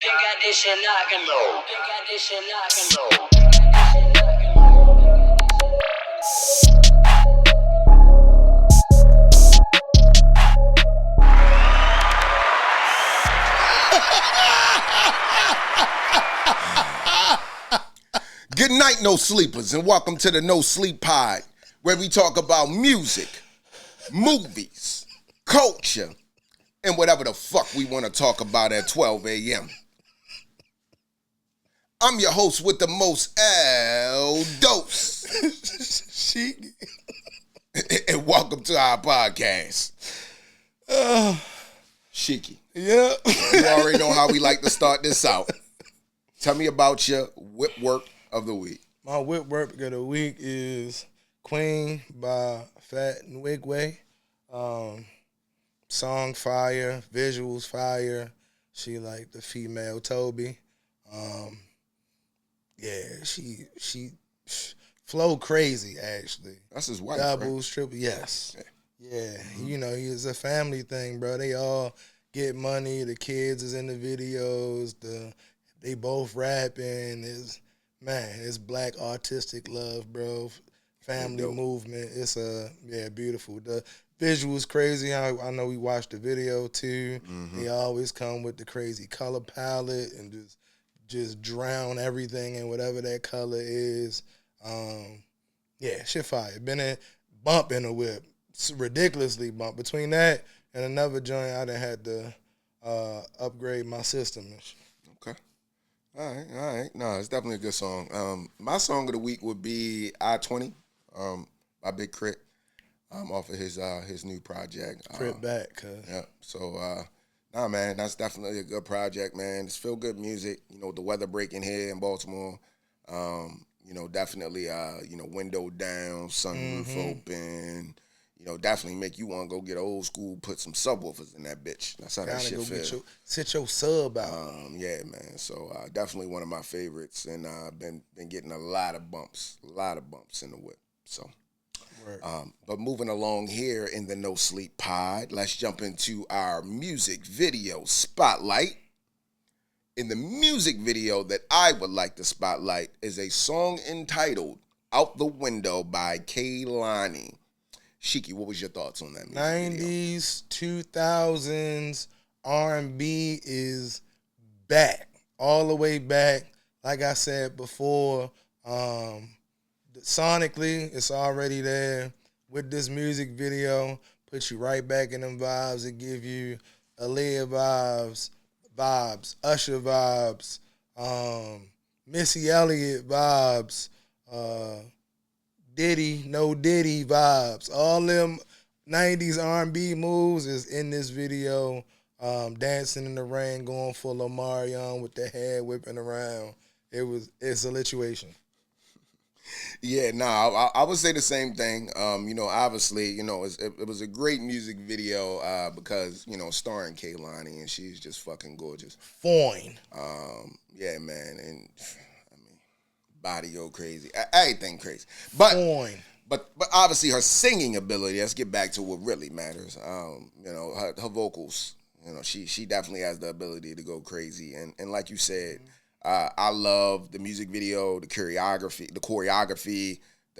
They got this shit knocking low. They got this shit knocking low. Good night, no sleepers, and welcome to the No Sleep Pod, where we talk about music, movies, culture, and whatever the fuck we want to talk about at 12 a.m. I'm your host with the most, L-Dos Shiki. and welcome to our podcast. Shiki, Yeah. you already know how we like to start this out. Tell me about your whip work of the week. My whip work of the week is Queen by Fat and Wigway. Song fire, visuals fire. She like the female Toby. Yeah, she flow crazy actually. That's his wife, Doubles, right? triple, yes. Yeah, you know, it's a family thing, bro. They all get money. The kids is in the videos. They both rapping. It's black artistic love, bro. Family movement. It's beautiful. The visuals crazy. I know we watched the video too. They always come with the crazy color palette and just drown everything in whatever that color is. Shit fire. Been a bump in the whip. It's ridiculously bump. Between that and another joint, I done had to upgrade my system and shit. Okay. All right. No, it's definitely a good song. My song of the week would be I-20 by Big Crit off of his new project. Crit back, cuz. Yeah. So, man, that's definitely a good project, man. It's feel good music. You know, the weather breaking here in Baltimore. Definitely, window down, sunroof open. You know, definitely make you want to go get an old school, put some subwoofers in that bitch. That's how that shit feels. Sit your sub out. Yeah, man. So definitely one of my favorites, and been getting a lot of bumps in the whip. So, but moving along here in the No Sleep Pod, let's jump into our music video spotlight. In the music video that I would like to spotlight is a song entitled "Out the Window" by Kehlani. Shiki, what was your thoughts on that music video? 90s, 2000s, R&B is back. All the way back. Like I said before, sonically, it's already there. With this music video, put you right back in them vibes. It give you Aaliyah vibes, Usher vibes, Missy Elliott vibes, Diddy, no Diddy vibes. All them 90s R&B moves is in this video. Dancing in the rain, going full Omarion with the hair whipping around. It's a situation. Yeah, I would say the same thing. Obviously, it was a great music video because, starring Kehlani, and she's just fucking gorgeous. Fine. Yeah, man, and body go crazy, everything crazy. But Fine. But obviously her singing ability. Let's get back to what really matters. Her vocals. She definitely has the ability to go crazy. And like you said, I love the music video, the choreography, the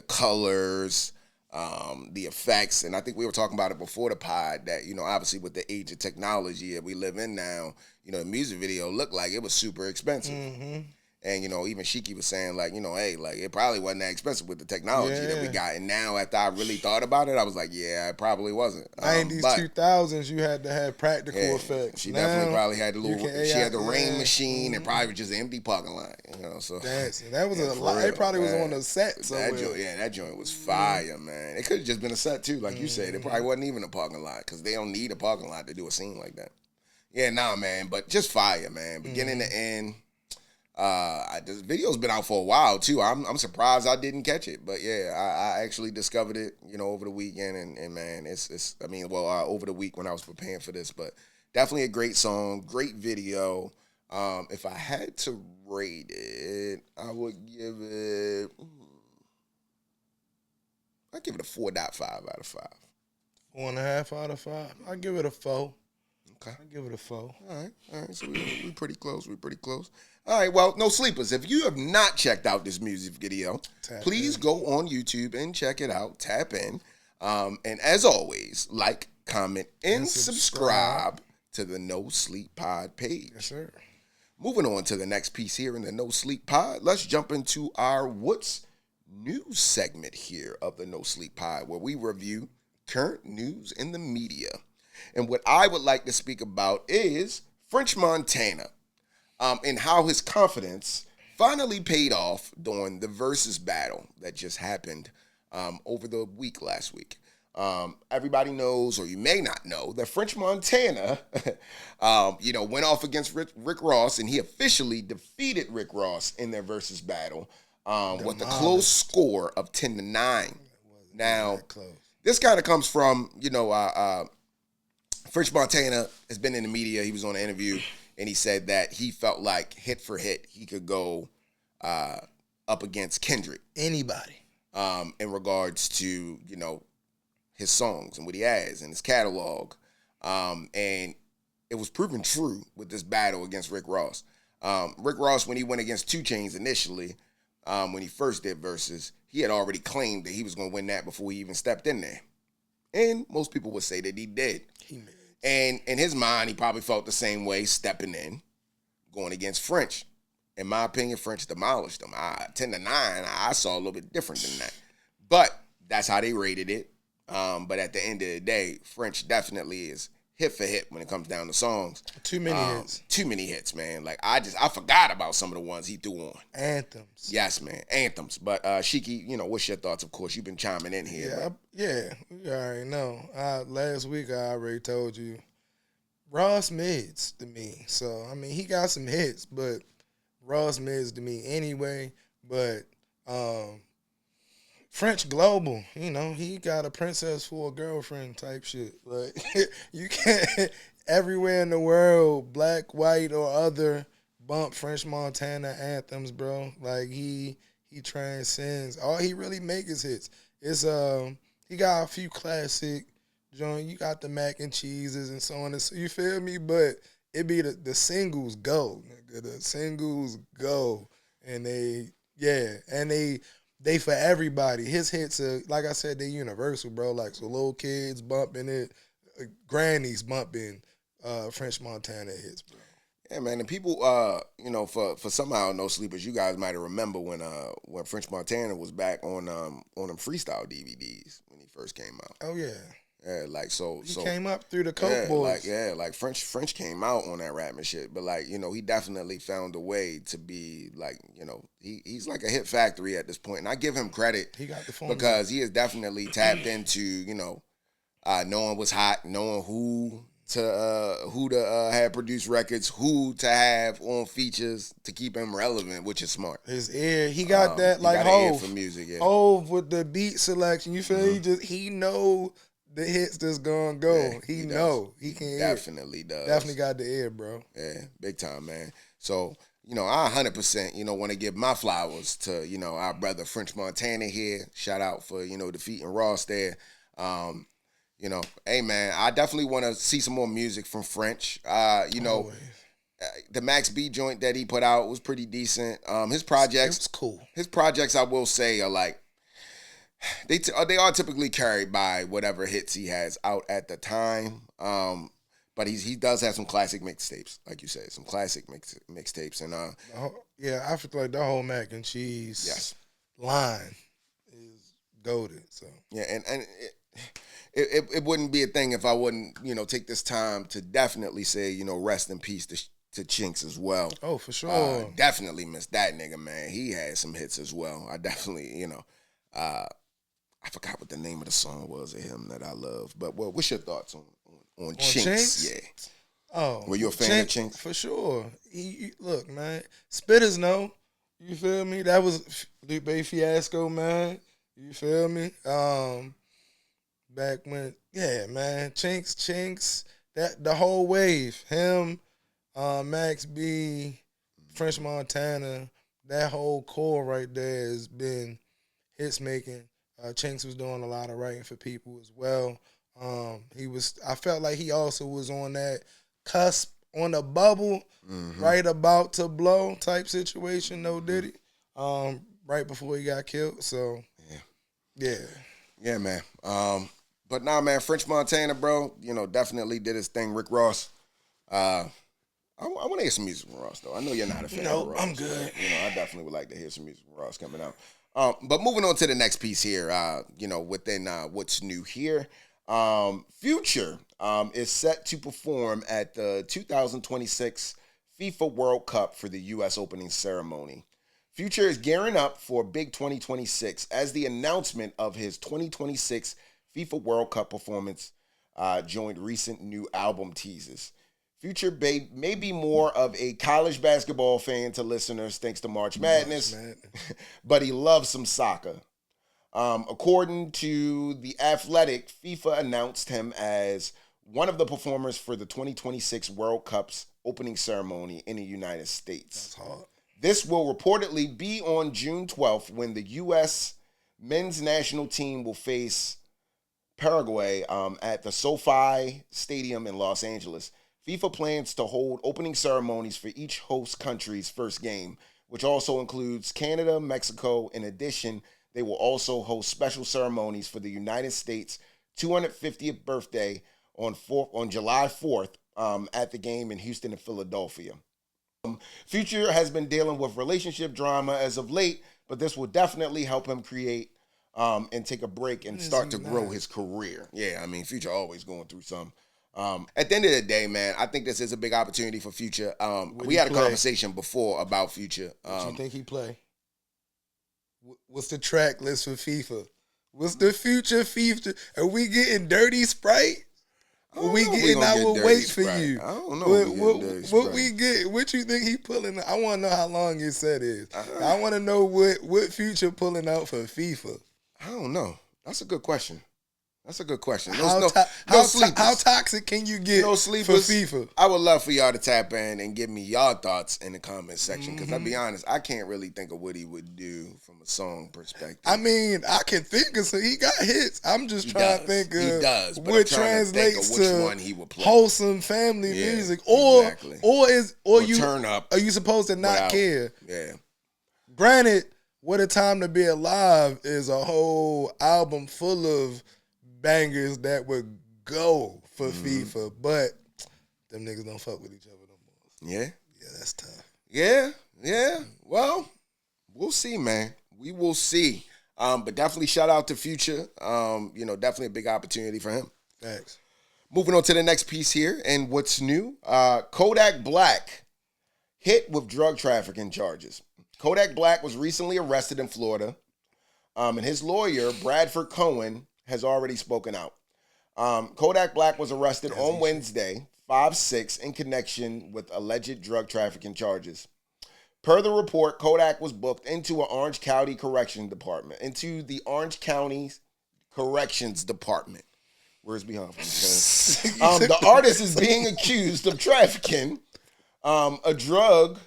colors, the effects. And I think we were talking about it before the pod that, obviously with the age of technology that we live in now, the music video looked like it was super expensive. Mm-hmm. And, even Shiki was saying, hey, it probably wasn't that expensive with the technology that we got. And now, after I really thought about it, I was like, yeah, it probably wasn't. 90s, 2000s, you had to have practical effects. She definitely probably had she had the rain machine and probably just an empty parking lot, so. That was a lot. It probably was on a set somewhere. That joint was fire, man. It could have just been a set, too, like you said. It probably wasn't even a parking lot because they don't need a parking lot to do a scene like that. Yeah, man, but just fire, man. Beginning to end. This video's been out for a while too. I'm surprised I didn't catch it, but yeah, I actually discovered it, over the weekend, and man, over the week when I was preparing for this, but definitely a great song, great video. If I had to rate it, I would give it, I'd give it a 4.5 out of 5. 4.5 out of 5. I give it a 4. Okay. I give it a 4. All right. So we pretty close. We pretty close. All right. Well, no sleepers. If you have not checked out this music video, please go on YouTube and check it out. Tap in. And as always, like, comment, and subscribe to the No Sleep Pod page. Yes, sir. Moving on to the next piece here in the No Sleep Pod, let's jump into our What's News segment here of the No Sleep Pod, where we review current news in the media. And what I would like to speak about is French Montana, and how his confidence finally paid off during the Verzuz battle that just happened over the week last week. Everybody knows, or you may not know, that French Montana, went off against Rick Ross, and he officially defeated Rick Ross in their Verzuz battle with a close score of 10-9. Now, this kind of comes from, French Montana has been in the media. He was on an interview, and he said that he felt like hit for hit, he could go up against Kendrick. Anybody. In regards to, his songs and what he has in his catalog. And it was proven true with this battle against Rick Ross. Rick Ross, when he went against 2 Chainz initially, when he first did Verzuz, he had already claimed that he was going to win that before he even stepped in there. And most people would say that he did. And in his mind, he probably felt the same way stepping in, going against French. In my opinion, French demolished him. 10-9, I saw a little bit different than that. But that's how they rated it. But at the end of the day, French definitely is hit for hit when it comes down to songs. Too many hits. Too many hits, man. Like, I forgot about some of the ones he threw on. Anthems. Yes, man. Anthems. But, Shiki, what's your thoughts? Of course, you've been chiming in here. Yeah, you already know. Last week, I already told you, Ross mids to me. So, I mean, he got some hits, but Ross mids to me anyway. But French global, he got a princess for a girlfriend type shit. Like, you can't, everywhere in the world, black, white, or other, bump French Montana anthems, bro. Like, he transcends. All he really make is hits. It's he got a few classic joint. You got the mac and cheeses and so on and so, you feel me? But it be the singles go, nigga. The singles go. And they for everybody. His hits are, like I said, they universal, bro. Like, so little kids bumping it, grannies bumping French Montana hits, bro. Yeah, man. And people, for somehow no sleepers, you guys might have remember when French Montana was back on them freestyle DVDs when he first came out. Oh yeah. Yeah, like so. He came up through the Coke Boys. Like French came out on that rap and shit, but like he definitely found a way to be like he's like a hit factory at this point, and I give him credit. He got the phone because he has definitely tapped into knowing what's hot, knowing who to have produced records, who to have on features to keep him relevant, which is smart. His ear, he got that like Hov for music. Yeah. Hov with the beat selection. You feel he know the hits that's gonna go. Yeah, he know. He can definitely does. Definitely got the ear, bro. Yeah, big time, man. So, I 100%, want to give my flowers to, our brother French Montana here. Shout out for, defeating Ross there. Hey, man, I definitely want to see some more music from French. The Max B joint that he put out was pretty decent. His projects, it's cool. His projects, I will say, are like, they are typically carried by whatever hits he has out at the time. But he does have some classic mixtapes, like you said, some classic mixtapes. And I feel like the whole mac and cheese line is goated. So yeah, and it wouldn't be a thing if I wouldn't take this time to definitely say rest in peace to Chinks as well. Oh, for sure. Definitely miss that nigga, man. He had some hits as well. I definitely I forgot what the name of the song was of him that I love. But what's your thoughts on Chinks? Yeah. Oh, were you a fan of Chinks? For sure. Look, man, spitters know. You feel me? That was Lupe Fiasco, man. You feel me? Back when, man, Chinks, that the whole wave, him, Max B, French Montana, that whole core right there has been hits making. Chinks was doing a lot of writing for people as well. I felt like he also was on that cusp on the bubble, right about to blow type situation. No Diddy, right before he got killed. So yeah, man. But nah, man, French Montana, bro, definitely did his thing. Rick Ross. I want to hear some music from Ross, though. I know you're not a fan of Ross. I'm good. But, I definitely would like to hear some music from Ross coming out. But moving on to the next piece here, within what's new here, Future is set to perform at the 2026 FIFA World Cup for the U.S. opening ceremony. Future is gearing up for big 2026 as the announcement of his 2026 FIFA World Cup performance joined recent new album teases. Future may be more of a college basketball fan to listeners thanks to March Madness, but he loves some soccer. According to The Athletic, FIFA announced him as one of the performers for the 2026 World Cup's opening ceremony in the United States. That's hard. This will reportedly be on June 12th when the U.S. men's national team will face Paraguay at the SoFi Stadium in Los Angeles. FIFA plans to hold opening ceremonies for each host country's first game, which also includes Canada, Mexico. In addition, they will also host special ceremonies for the United States' 250th birthday on July 4th at the game in Houston and Philadelphia. Future has been dealing with relationship drama as of late, but this will definitely help him create and take a break and start to grow his career. Yeah, I mean, Future always going through some. At the end of the day, man, I think this is a big opportunity for Future. We had a conversation before about Future. What you think he play? What's the track list for FIFA? What's the Future FIFA? Are we getting Dirty Sprite? Are we getting I Will Wait For You? I don't know. What we get? What you think he pulling? I want to know how long your set is. I want to know what Future pulling out for FIFA. I don't know. That's a good question. How toxic can you get for FIFA? I would love for y'all to tap in and give me y'all thoughts in the comment section because I'll be honest, I can't really think of what he would do from a song perspective. I mean, I can think of some. He got hits. I'm just trying to think of what translates to which one he would play. Wholesome family music, or you turn up. Are you supposed to not care? Yeah. Granted, What a Time to Be Alive is a whole album full of bangers that would go for FIFA, but them niggas don't fuck with each other no more. Yeah? Yeah, that's tough. Yeah. Well, we'll see, man. We will see. But definitely shout out to Future. Definitely a big opportunity for him. Thanks. Moving on to the next piece here, and what's new? Kodak Black hit with drug trafficking charges. Kodak Black was recently arrested in Florida, and his lawyer, Bradford Cohen, has already spoken out. Kodak Black was arrested on Wednesday, 5/6, in connection with alleged drug trafficking charges. Per the report, Kodak was booked into the Orange County Corrections Department. Where's behind from? The artist is being accused of trafficking a drug,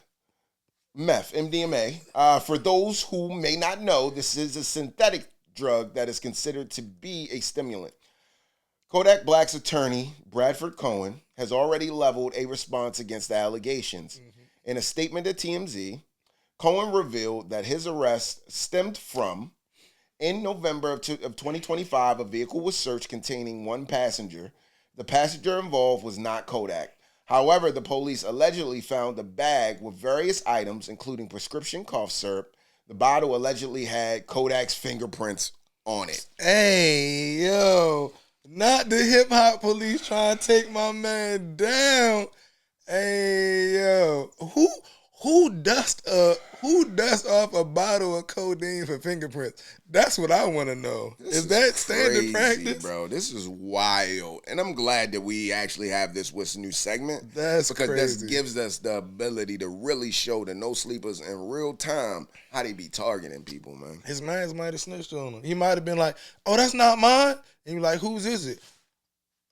meth, MDMA. For those who may not know, this is a synthetic drug that is considered to be a stimulant. Kodak Black's attorney, Bradford Cohen, has already leveled a response against the allegations. In a statement to TMZ, Cohen revealed that his arrest stemmed from, in November of 2025, a vehicle was searched containing one passenger. The passenger involved was not Kodak. However, the police allegedly found a bag with various items, including prescription cough syrup. The bottle allegedly had Kodak's fingerprints on it. Hey, yo, not the hip hop police trying to take my man down. Hey, yo, who dust off a bottle of codeine for fingerprints? That's what I want to know. Is that standard crazy, practice, bro? This is wild, and I'm glad that we actually have this with new segment. That's because crazy. This gives us the ability to really show the no sleepers in real time how they be targeting people, man. His mans might have snitched on him. He might have been like, "Oh, that's not mine." And you're like, "Whose is it?"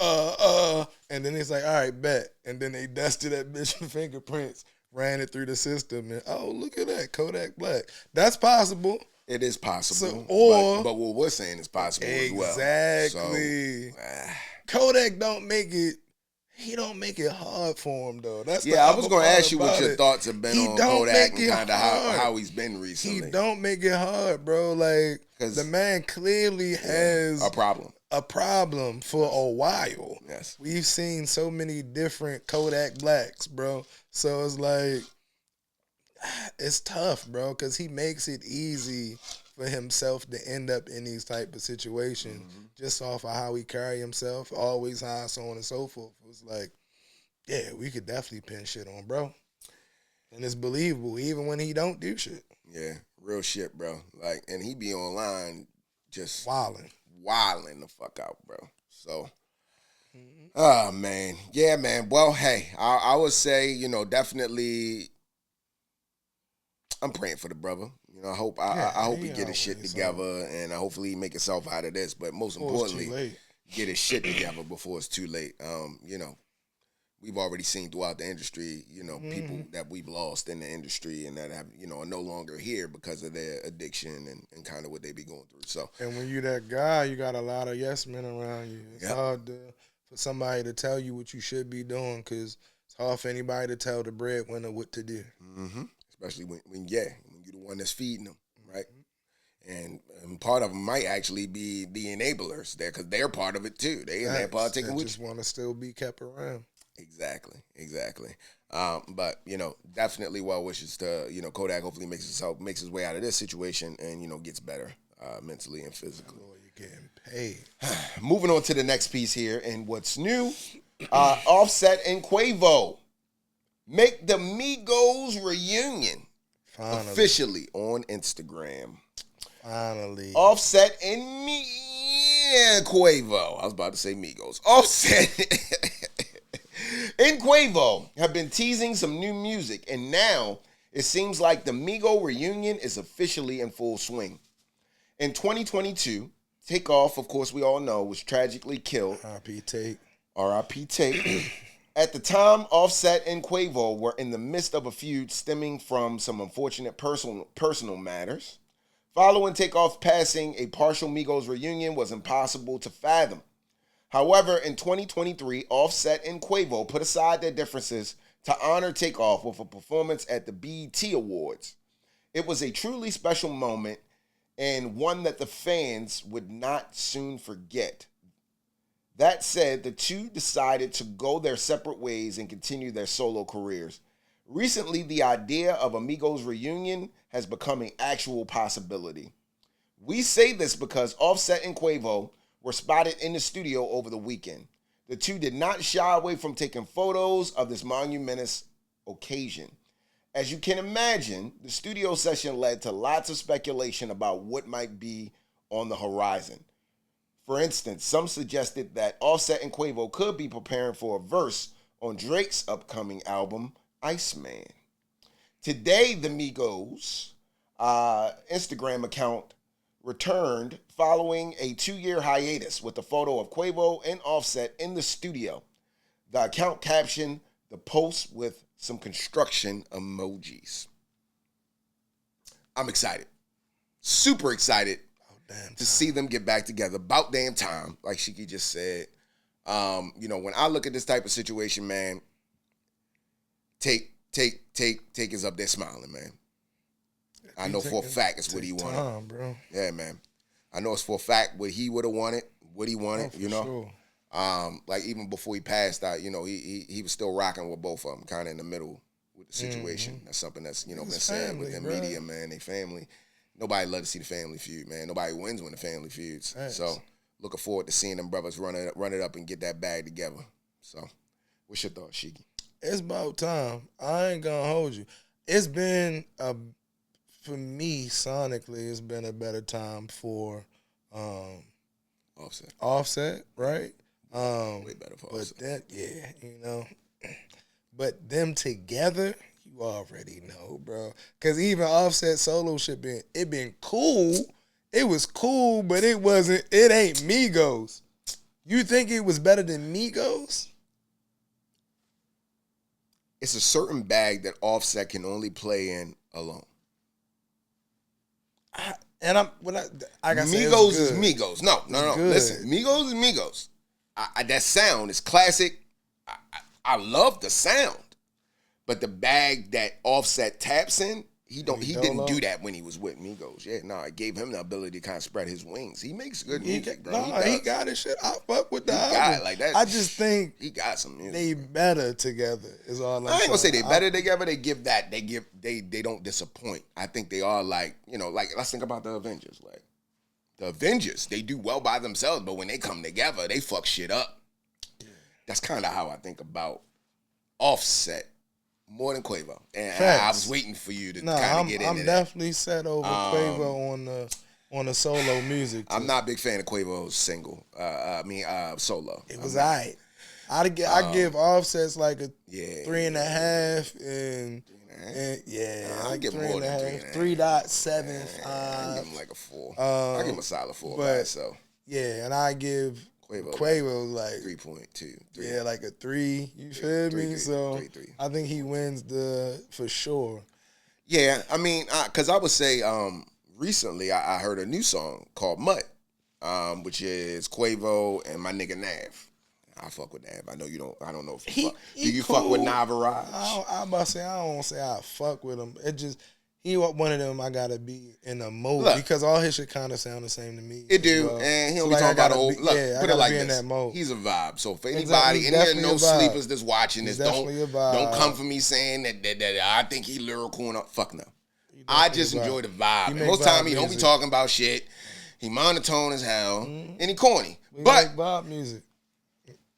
And then it's like, "All right, bet." And then they dusted that bitch with fingerprints, ran it through the system, and oh, look at that, Kodak Black. That's possible. It is possible. So, but what we're saying is possible as well. Exactly. So, Kodak don't make it. he don't make it hard for him though. That's I was going to ask you what your thoughts have been on don't Kodak make and it kind of hard. how he's been recently. He don't make it hard, bro. Like, the man clearly has a problem for a while. Yes. We've seen so many different Kodak Blacks, bro. So it's like, it's tough, bro, because he makes it easy for himself to end up in these type of situations just off of how he carry himself, always high, so on and so forth. It's like, yeah, we could definitely pin shit on, bro. And it's believable, even when he don't do shit. Yeah, real shit, bro. Like, and he be online just wilding the fuck out, bro. So, oh, man. Yeah, man. Well, hey, I would say, definitely I'm praying for the brother. I hope he get his shit together, and hopefully he make himself out of this. But most importantly, get his shit together before it's too late. We've already seen throughout the industry, people that we've lost in the industry and that have, are no longer here because of their addiction and kind of what they be going through. So, and when you that guy, you got a lot of yes men around you. It's hard for somebody to tell you what you should be doing, because it's hard for anybody to tell the breadwinner what to do. Especially when you're the one that's feeding them, right? And part of them might actually be the enablers there, because they're part of it too. They in that part taking with you. Just want to still be kept around. Exactly. But definitely well wishes to Kodak. Hopefully makes his way out of this situation and gets better mentally and physically. Lord, you're getting paid. Moving on to the next piece here, and what's new? Offset and Quavo make the Migos reunion officially on Instagram. Finally, Offset and Quavo. I was about to say Migos. Offset and Quavo have been teasing some new music, and now it seems like the Migo reunion is officially in full swing. In 2022, Takeoff, of course, we all know, was tragically killed. R.I.P. Tate. At the time, Offset and Quavo were in the midst of a feud stemming from some unfortunate personal matters. Following Takeoff's passing, a partial Migos reunion was impossible to fathom. However, in 2023, Offset and Quavo put aside their differences to honor Takeoff with a performance at the BET Awards. It was a truly special moment, and one that the fans would not soon forget. That said, the two decided to go their separate ways and continue their solo careers. Recently, the idea of a Migos reunion has become an actual possibility. We say this because Offset and Quavo were spotted in the studio over the weekend. The two did not shy away from taking photos of this monumentous occasion. As you can imagine, the studio session led to lots of speculation about what might be on the horizon. For instance, some suggested that Offset and Quavo could be preparing for a verse on Drake's upcoming album, Iceman. Today, the Migos Instagram account returned following a 2-year hiatus with a photo of Quavo and Offset in the studio. The account captioned the post with some construction emojis. I'm excited. Super excited to see them get back together. About damn time, like Shiki just said. When I look at this type of situation, man, Take is up there smiling, man. I know for a fact it's what he wanted. Bro. Yeah, man. I know it's for a fact what he would have wanted, what he wanted, Sure. Like even before he passed out, he was still rocking with both of them, kind of in the middle with the situation. That's something that's, been said within media, man. They family. Nobody love to see the family feud, man. Nobody wins when the family feuds. Thanks. So looking forward to seeing them brothers run it up and get that bag together. So what's your thoughts, Shiki? It's about time. I ain't gonna hold you. It's been for me, sonically, it's been a better time for Offset, right? Way better for Offset. But them together, you already know, bro. Cause even Offset solo shit been cool. It was cool, but it ain't Migos. You think it was better than Migos? It's a certain bag that Offset can only play in alone. Migos is Migos. No. Listen, Migos is Migos. That sound is classic. I love the sound, but the bag that Offset taps in, he didn't do that when he was with Migos. Yeah, no, it gave him the ability to kind of spread his wings. He makes good music, bro. He got his shit. I fuck with the album. Got like that. I just think he got some music. They better together. Is all I ain't gonna say they better together. They give that. They don't disappoint. I think they are like, like let's think about the Avengers. Like the Avengers, they do well by themselves, but when they come together, they fuck shit up. Yeah. That's kind of how I think about Offset. More than Quavo. And I was waiting for you to kind of get into that. I'm definitely set over Quavo on the solo music. I'm not a big fan of Quavo's single. Solo. It was alright. I give Offsets like a 3.5 and I give more than 3.5. 3.75. I give him like a 4. I give him a solid 4. But so and I give Quavo like 3.2. Yeah, like a 3. You feel me? So 3. I think he wins for sure. Yeah, I mean, because I would say recently I heard a new song called Mutt, which is Quavo and my nigga Nav. I fuck with Nav. I know you don't. I don't know if you fuck. Do you fuck with Navaraj? I'm about to say I don't say I fuck with him. It just he one of them I gotta be in a mode because all his shit kind of sound the same to me. It do, and he don't be talking about the old. Look, put it like this: he's a vibe. So for anybody, any no sleepers that's watching this, don't come for me saying that I think he lyrical and fuck no. I just enjoy the vibe. Most time he don't be talking about shit. He monotone as hell and he corny, but vibe music.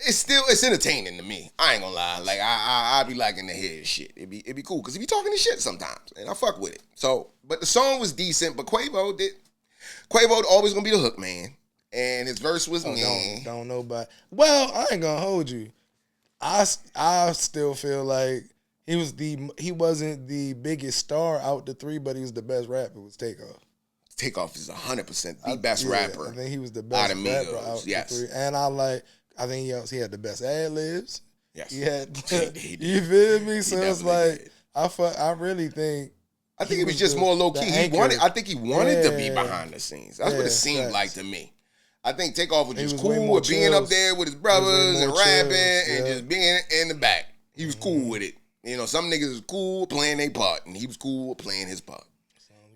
It's entertaining to me. I ain't gonna lie. Like I be liking to hear his shit. It'd be cool because he be talking his shit sometimes, and I fuck with it. So, but the song was decent. But Quavo always gonna be the hook man, and his verse was don't know about. Well, I ain't gonna hold you. I still feel like he wasn't the biggest star out the 3, but he was the best rapper. Was Takeoff. Takeoff is 100% the best rapper. I think he was the best rapper out the 3, and I think he had the best ad libs. Yes, he had. You feel me? So it's like I really think. I think it was just more low key. I think he wanted to be behind the scenes. That's what it seemed like to me. I think Takeoff was just cool with being up there with his brothers and rapping and just being in the back. He was cool with it. Some niggas was cool playing their part, and he was cool playing his part.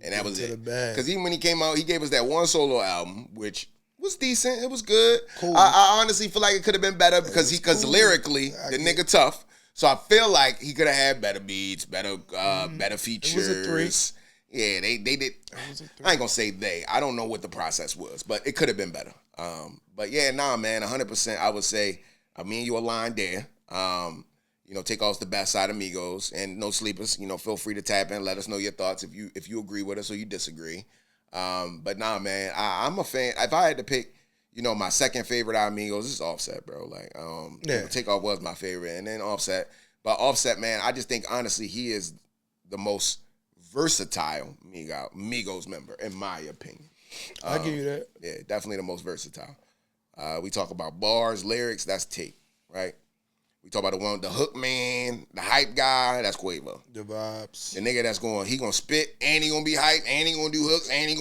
And that was it. Because even when he came out, he gave us that one solo album, which was decent. It was good. Cool. I honestly feel like it could have been better because lyrically, the nigga tough. So I feel like he could have had better beats, better features. It was a 3. Yeah, they did. I ain't gonna say they. I don't know what the process was, but it could have been better. But yeah, nah, man, 100%. I would say me and you aligned there. Takeoff's the best side of Migos, and no sleepers. Feel free to tap in. Let us know your thoughts if you agree with us or you disagree. But nah, man, I'm a fan. If I had to pick, my second favorite out of Migos, this is Offset, bro. Like, Takeoff was my favorite, and then Offset. But Offset, man, I just think honestly he is the most versatile Migos member, in my opinion. I give you that. Yeah, definitely the most versatile. We talk about bars, lyrics. That's Tate, right? We talk about the hook man, the hype guy. That's Quavo. The vibes. The nigga that's he gonna spit and he gonna be hype and he gonna do hooks and he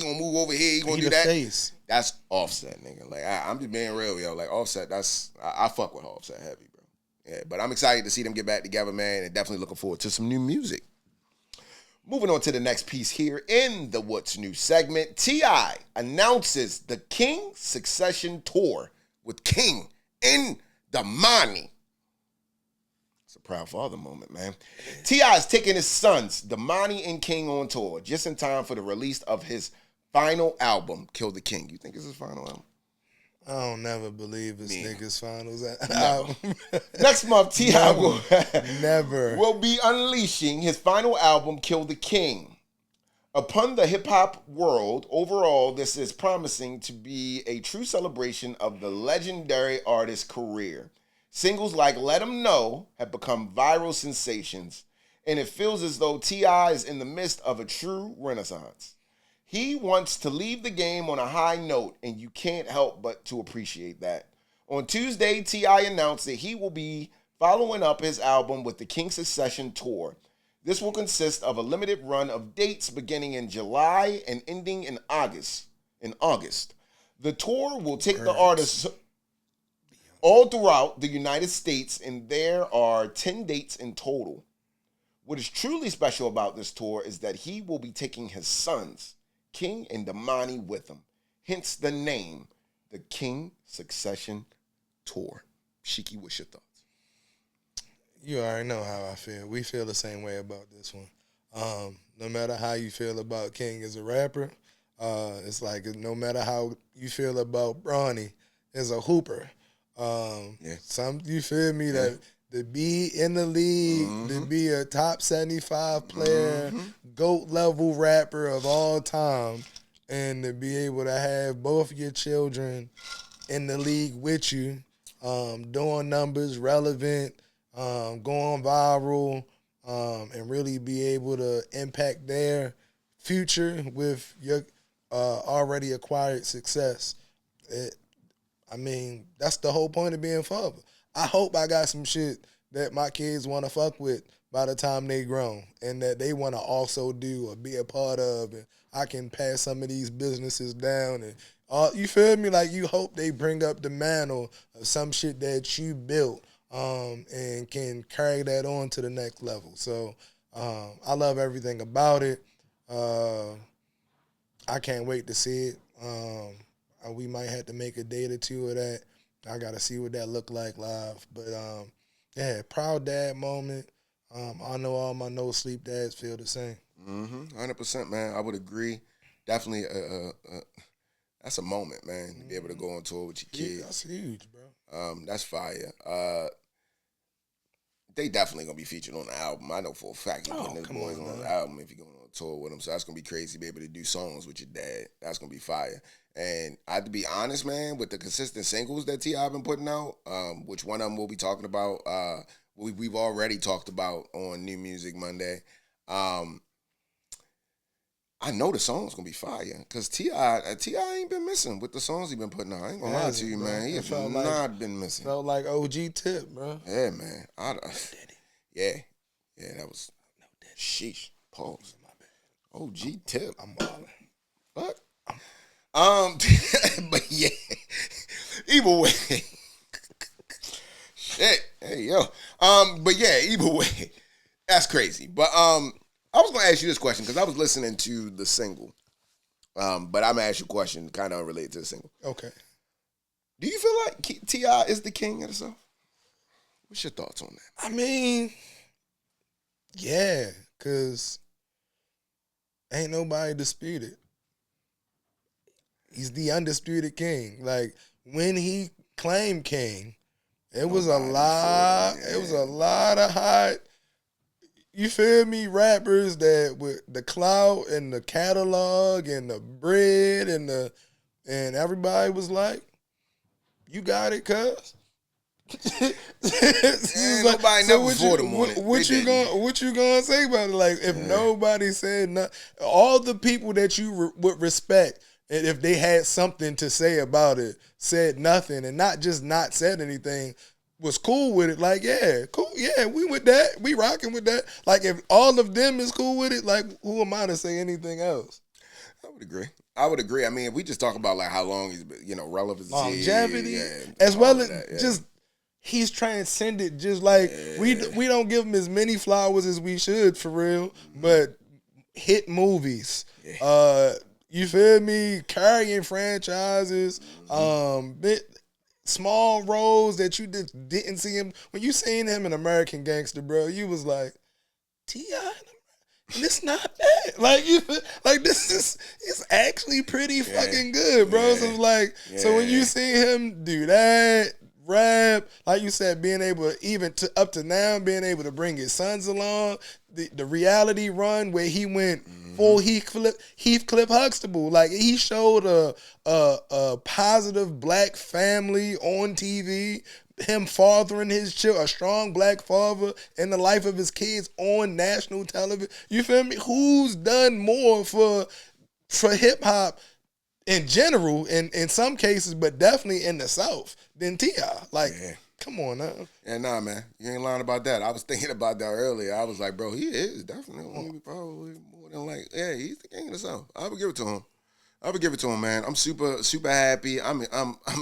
gonna move over here. He gonna do that. Face. That's Offset, nigga. Like I'm just being real, yo. Like Offset, I fuck with Offset heavy, bro. Yeah, but I'm excited to see them get back together, man, and definitely looking forward to some new music. Moving on to the next piece here in the What's New segment, T.I. announces the King Succession Tour with King in Domani. It's a proud father moment, man. T.I. is taking his sons, Domani and King, on tour just in time for the release of his final album, Kill the King. You think it's his final album? I don't never believe this nigga's finals album. Next month, T.I. will be unleashing his final album, Kill the King. Upon the hip-hop world, overall, this is promising to be a true celebration of the legendary artist's career. Singles like Let 'Em Know have become viral sensations, and it feels as though T.I. is in the midst of a true renaissance. He wants to leave the game on a high note, and you can't help but to appreciate that. On Tuesday, T.I. announced that he will be following up his album with the King Succession Tour. This will consist of a limited run of dates beginning in July and ending in August. The tour will take the artist. all throughout the United States, and there are 10 dates in total. What is truly special about this tour is that he will be taking his sons, King and Domani, with him. Hence the name, the King Succession Tour. Shiki, what's your thoughts? You already know how I feel. We feel the same way about this one. No matter how you feel about King as a rapper, it's like no matter how you feel about Bronny as a hooper, you feel me, that to be in the league, to be a top 75 player, GOAT level rapper of all time, and to be able to have both your children in the league with you, doing numbers, relevant, going viral, and really be able to impact their future with your already acquired success. That's the whole point of being father. I hope I got some shit that my kids want to fuck with by the time they grown, and that they want to also do or be a part of, and I can pass some of these businesses down. And you feel me? Like, you hope they bring up the mantle of some shit that you built, and can carry that on to the next level. So I love everything about it. I can't wait to see it. We might have to make a date or two of that. I got to see what that look like live. But, proud dad moment. I know all my no-sleep dads feel the same. 100%, man. I would agree. Definitely, that's a moment, man, to be able to go on tour with your kids. Yeah, that's huge, bro. That's fire. They definitely going to be featured on the album. I know for a fact you're putting those boys on the album if you're going on a tour with them. So that's going to be crazy to be able to do songs with your dad. That's going to be fire. And I have to be honest, man, with the consistent singles that T.I. been putting out, which one of them we'll be talking about, we've already talked about on New Music Monday. I know the song's going to be fire because T.I. ain't been missing with the songs he been putting out. I ain't going to lie to you, man. He has not been missing. Felt like OG Tip, bro. Yeah, man. Yeah, that was sheesh. Pause. OG Tip. I'm balling. What? But yeah, either way, shit. Hey yo. But yeah, either way, that's crazy. But I was gonna ask you this question because I was listening to the single. But I'm gonna ask you a question kind of unrelated to the single. Okay. Do you feel like T.I. is the king of the South? What's your thoughts on that? I mean, yeah, because ain't nobody disputed. He's the undisputed king. Like, when he claimed king, it was a lot. It was a lot of hot, you feel me, rappers that with the clout and the catalog and the bread and everybody was like, "You got it, cuz." Nobody never before the morning. What you gonna say about it? Like, if nobody said nothing, all the people that you would respect, and if they had something to say about it, said nothing, and not just not said anything, was cool with it. Like, yeah, cool, yeah, we with that, we rocking with that. Like, if all of them is cool with it, like, who am I to say anything else? I would agree. I mean, if we just talk about like how long he's been, relevancy, longevity, as well as just he's transcended. Just like we don't give him as many flowers as we should, for real. But hit movies, you feel me? Carrying franchises, small roles that you just didn't see him. When you seen him in American Gangster, bro, you was like, T.I., and it's not bad. Like, it's actually pretty fucking good, bro. So so when you see him do that, rap, like you said, being able to, even up to now, being able to bring his sons along, the reality run where he went full Heathcliff Huxtable. Like, he showed a positive black family on TV, him fathering his children, a strong black father in the life of his kids on national television. You feel me? Who's done more for hip-hop in general, in some cases, but definitely in the South, than T.I.? Like, come on now. Yeah, nah, man. You ain't lying about that. I was thinking about that earlier. I was like, bro, he is definitely probably more than like, he's the king of the South. I would give it to him. Man. I'm super, super happy. I'm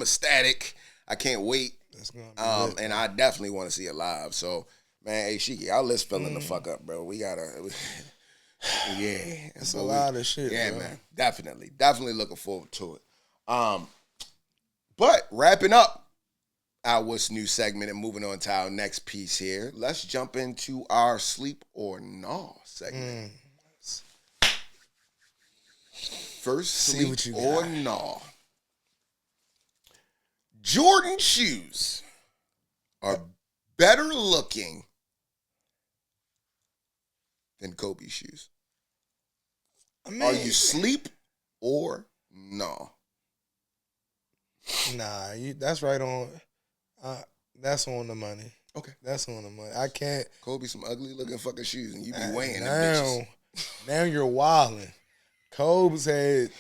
ecstatic. I can't wait It's gonna be lit, and I definitely want to see it live. So, man, hey, Shiki, our list filling the fuck up, bro. We gotta, yeah. It's a lot of shit, yeah, bro. man. Definitely looking forward to it. But wrapping up our What's New segment and moving on to our next piece here, let's jump into our Sleep or Gnaw segment. First, Sleep or Gnaw. Jordan shoes are better looking than Kobe shoes. I mean, are you sleep or no? Nah, that's right on. That's on the money. Okay, that's on the money. I can't. Kobe some ugly looking fucking shoes, and you be weighing them bitches. Now you're wilding. Kobe's had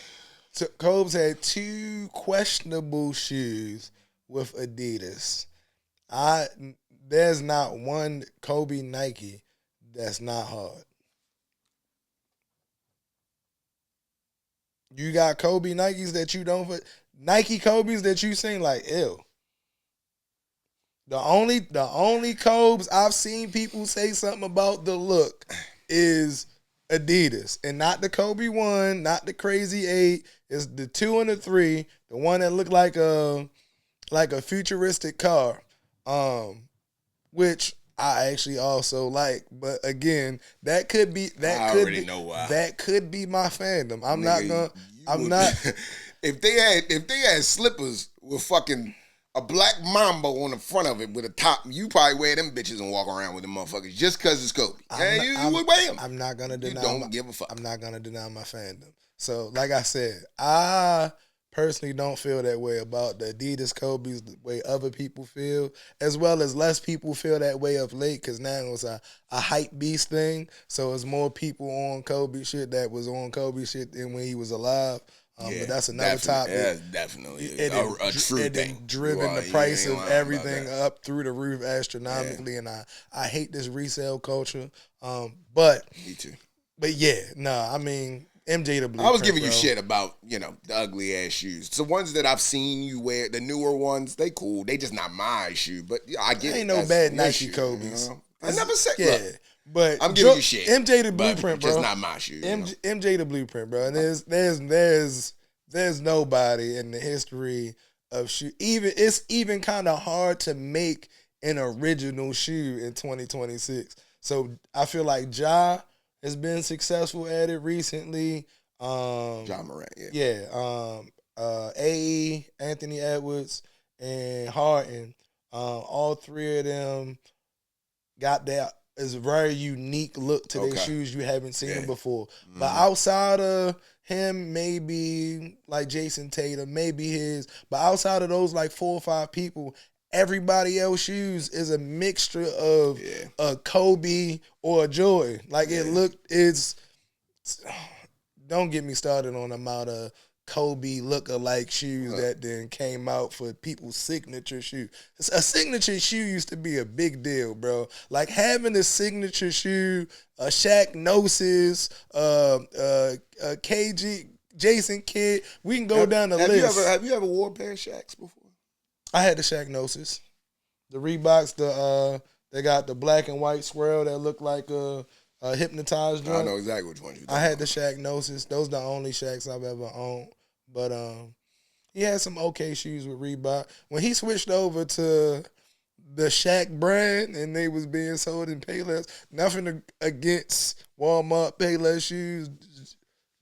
2 questionable shoes with Adidas. There's not one Kobe Nike that's not hard. You got Kobe Nikes that you don't Nike Kobe's that you seen like ew. The only Kobe's I've seen people say something about the look is Adidas, and not the Kobe 1, not the Crazy 8. It's the 2 and the 3, the one that looked like a futuristic car, which I actually also like. But again, that could be that could be my fandom. If they had slippers with fucking a black mamba on the front of it with a top, you probably wear them bitches and walk around with them motherfuckers just because it's Kobe. You would wear them. I'm not gonna deny. You don't give a fuck. I'm not gonna deny my fandom. So, like I said, I personally don't feel that way about the Adidas Kobe's the way other people feel, as well as less people feel that way of late, because now it's a hype beast thing. So it's more people on Kobe shit that was on Kobe shit than when he was alive. But that's another topic. Yeah, definitely a true thing. Driven the price of everything up through the roof astronomically, and I hate this resale culture. But me too. But yeah, I mean, MJ the Blueprint. I was giving you shit about the ugly ass shoes. The ones that I've seen you wear, the newer ones, they cool. They just not my shoe, but I get it. Ain't no bad Nike Kobe's. I never said look, but I'm giving you shit. MJ the Blueprint, bro. Just not my shoe. MJ the Blueprint, bro. And there's nobody in the history of shoe. It's even kind of hard to make an original shoe in 2026. So I feel like Ja has been successful at it recently. Ja Morant, AE, Anthony Edwards, and Harden. All 3 of them got that. It's a very unique look to their shoes. You haven't seen them before. Mm-hmm. But outside of him, maybe like Jason Tatum, maybe his. But outside of those like 4 or 5 people, everybody else's shoes is a mixture of a Kobe or a Jordan. Like don't get me started on the amount of Kobe look-alike shoes that then came out for people's signature shoe. A signature shoe used to be a big deal, bro. Like having a signature shoe, a Shaq Gnosis, a KG, Jason Kidd. We can go down the list. Have you ever wore a pair of Shaqs before? I had the Shaq Gnosis. The Reeboks, they got the black and white swirl that look like a hypnotized joint. I know exactly which one you're talking I had the Shaq Gnosis. Those are the only Shaqs I've ever owned. But he had some okay shoes with Reebok. When he switched over to the Shaq brand and they was being sold in Payless, nothing against Walmart Payless shoes.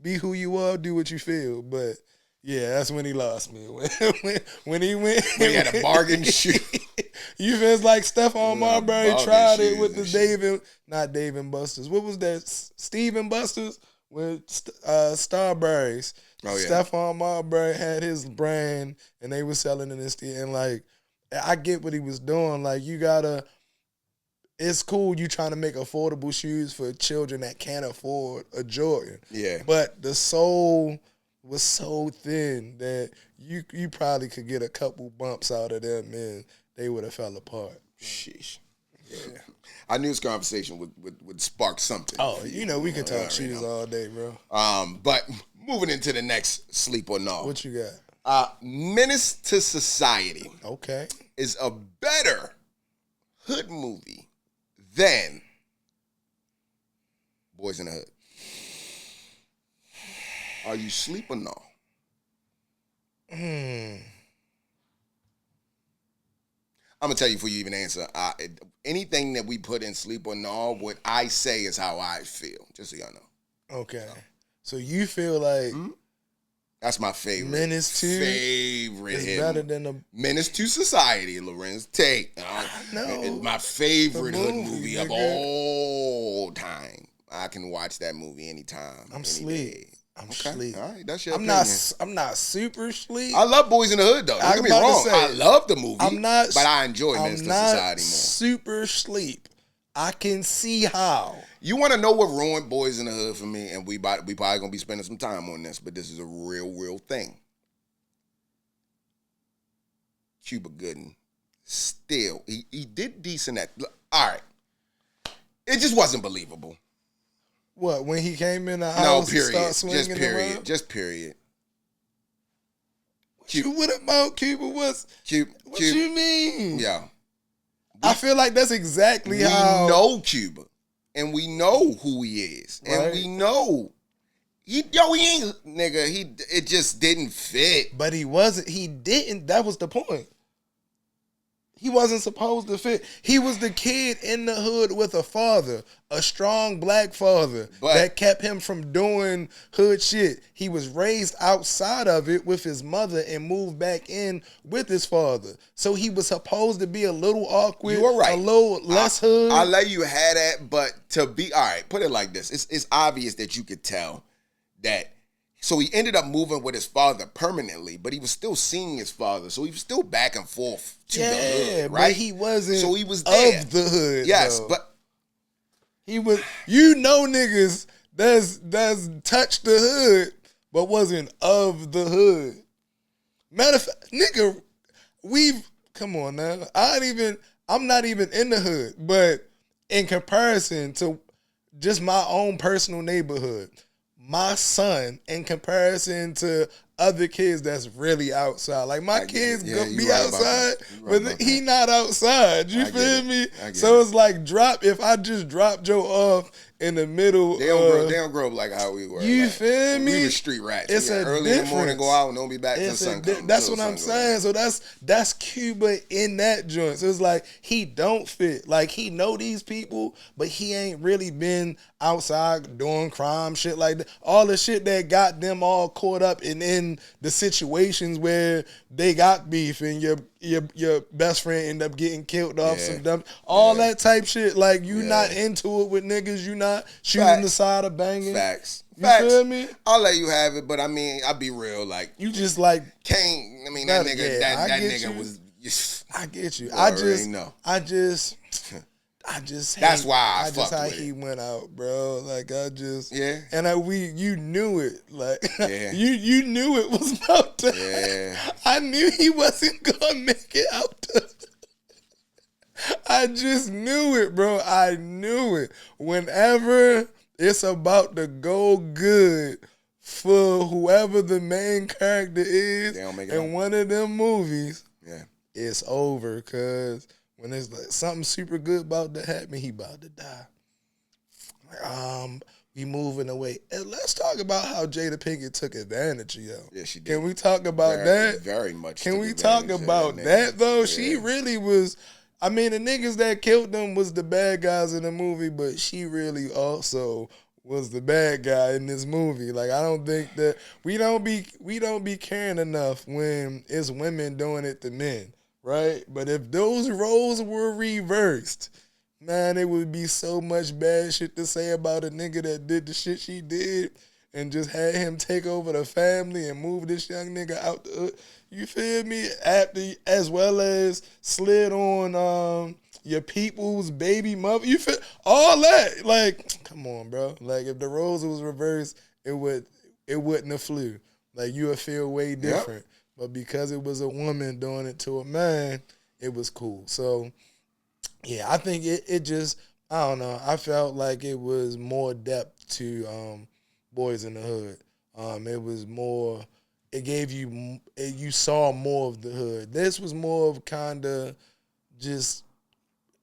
Be who you are, do what you feel. But yeah, that's when he lost me. When he had a bargain shoe. You feel like Stephon Marbury tried it with the not Dave and Buster's. What was that? Steve and Buster's with Starburys. Oh, yeah. Stephon Marbury had his brand and they were selling in this and like I get what he was doing. Like it's cool you trying to make affordable shoes for children that can't afford a Jordan. Yeah. But the sole was so thin that you probably could get a couple bumps out of them and they would have fell apart. Sheesh. Yeah. I knew this conversation would spark something. Oh, we could talk shoes all day, bro. But moving into the next Sleep or Gnaw. What you got? Menace to Society. Okay. is a better hood movie than Boys in the Hood? Are you sleep or no? I'm gonna tell you before you even answer. Anything that we put in sleep or no, what I say is how I feel. Just so y'all know. Okay. So you feel like that's my favorite. Menace 2 favorite. is better than the Menace to Society. Lorenz Tate. No, it's my favorite hood movie nigga. of all time. I can watch that movie anytime. I'm any sleep. day. I'm Okay. sleep. All right, that's your I'm opinion. I'm not super sleep. I love Boys in the Hood though. Don't get me wrong. I love the movie. I'm not, but I enjoy Menace to Society more. Super sleep. I can see how. You want to know what ruined Boys in the Hood for me? And we probably gonna be spending some time on this, but this is a real thing. Cuba Gooding, still he did decent at. All right, it just wasn't believable. What, when he came in the house? No, and period. started swinging Just period. around? Just period. What about Cuba? What you mean? Yeah. I feel like that's exactly how. We know Cuba, and we know who he is, Right. and we know he ain't nigga. It just didn't fit. But he wasn't. He didn't. That was the point. He wasn't supposed to fit. He was the kid in the hood with a father, a strong black father that kept him from doing hood shit. He was raised outside of it with his mother and moved back in with his father. So he was supposed to be a little awkward, You were right. a little less hood. I let you have that, but to be all right, put it like this: it's obvious that you could tell that. So he ended up moving with his father permanently, but he was still seeing his father. So he was still back and forth to the hood, right? But he wasn't so he was there. of the hood. Yes, though. but he was, niggas that's touched the hood, but wasn't of the hood. Matter of fact, nigga, come on now. I'm not even in the hood, but in comparison to just my own personal neighborhood, my son, in comparison to other kids that's really outside. Like my kids be outside, but he not outside. You feel me? So it's like if I just drop Joe off in the middle. They don't grow up like how we were. You like, feel me? We were street rats. It's early in the morning, go out and don't be back till the sun comes. That's what I'm saying. So that's Cuba in that joint. So it's like he don't fit. Like he know these people, but he ain't really been outside doing crime shit like that. All the shit that got them all caught up in the situations where they got beef and your best friend end up getting killed off some dumb that type shit. Like you not into it with niggas. You not shooting the side of banging. Facts. You feel me? I'll let you have it, but I mean, I'll be real. Like you just like Kane. I mean, that nigga. That nigga was. I get you. I just. That's why I fucked how with he it. went out, bro. Like I just and you knew it. Like you knew it was about to. Yeah. I knew he wasn't gonna make it out. I just knew it, bro. I knew it. Whenever it's about to go good for whoever the main character is in one of them movies, it's over, cause when it's like something super good about to happen, he about to die. Like, we moving away. And let's talk about how Jada Pinkett took advantage of yo. Yeah, she did. Can we talk about that? Very much. Can we talk about that though? Yeah. She really was. I mean, the niggas that killed them was the bad guys in the movie, but she really also was the bad guy in this movie. Like, I don't think that we don't be caring enough when it's women doing it to men. Right? But if those roles were reversed, man, it would be so much bad shit to say about a nigga that did the shit she did and just had him take over the family and move this young nigga out the hood. You feel me? As well as slid on your people's baby mother. You feel all that? Like, come on, bro. Like if the roles was reversed, it wouldn't have flew. Like you would feel way different. Yep. But because it was a woman doing it to a man, it was cool. So, yeah, I think it just, I don't know. I felt like it was more depth to Boys in the Hood. It was more it gave you, you saw more of the hood. This was more of kind of just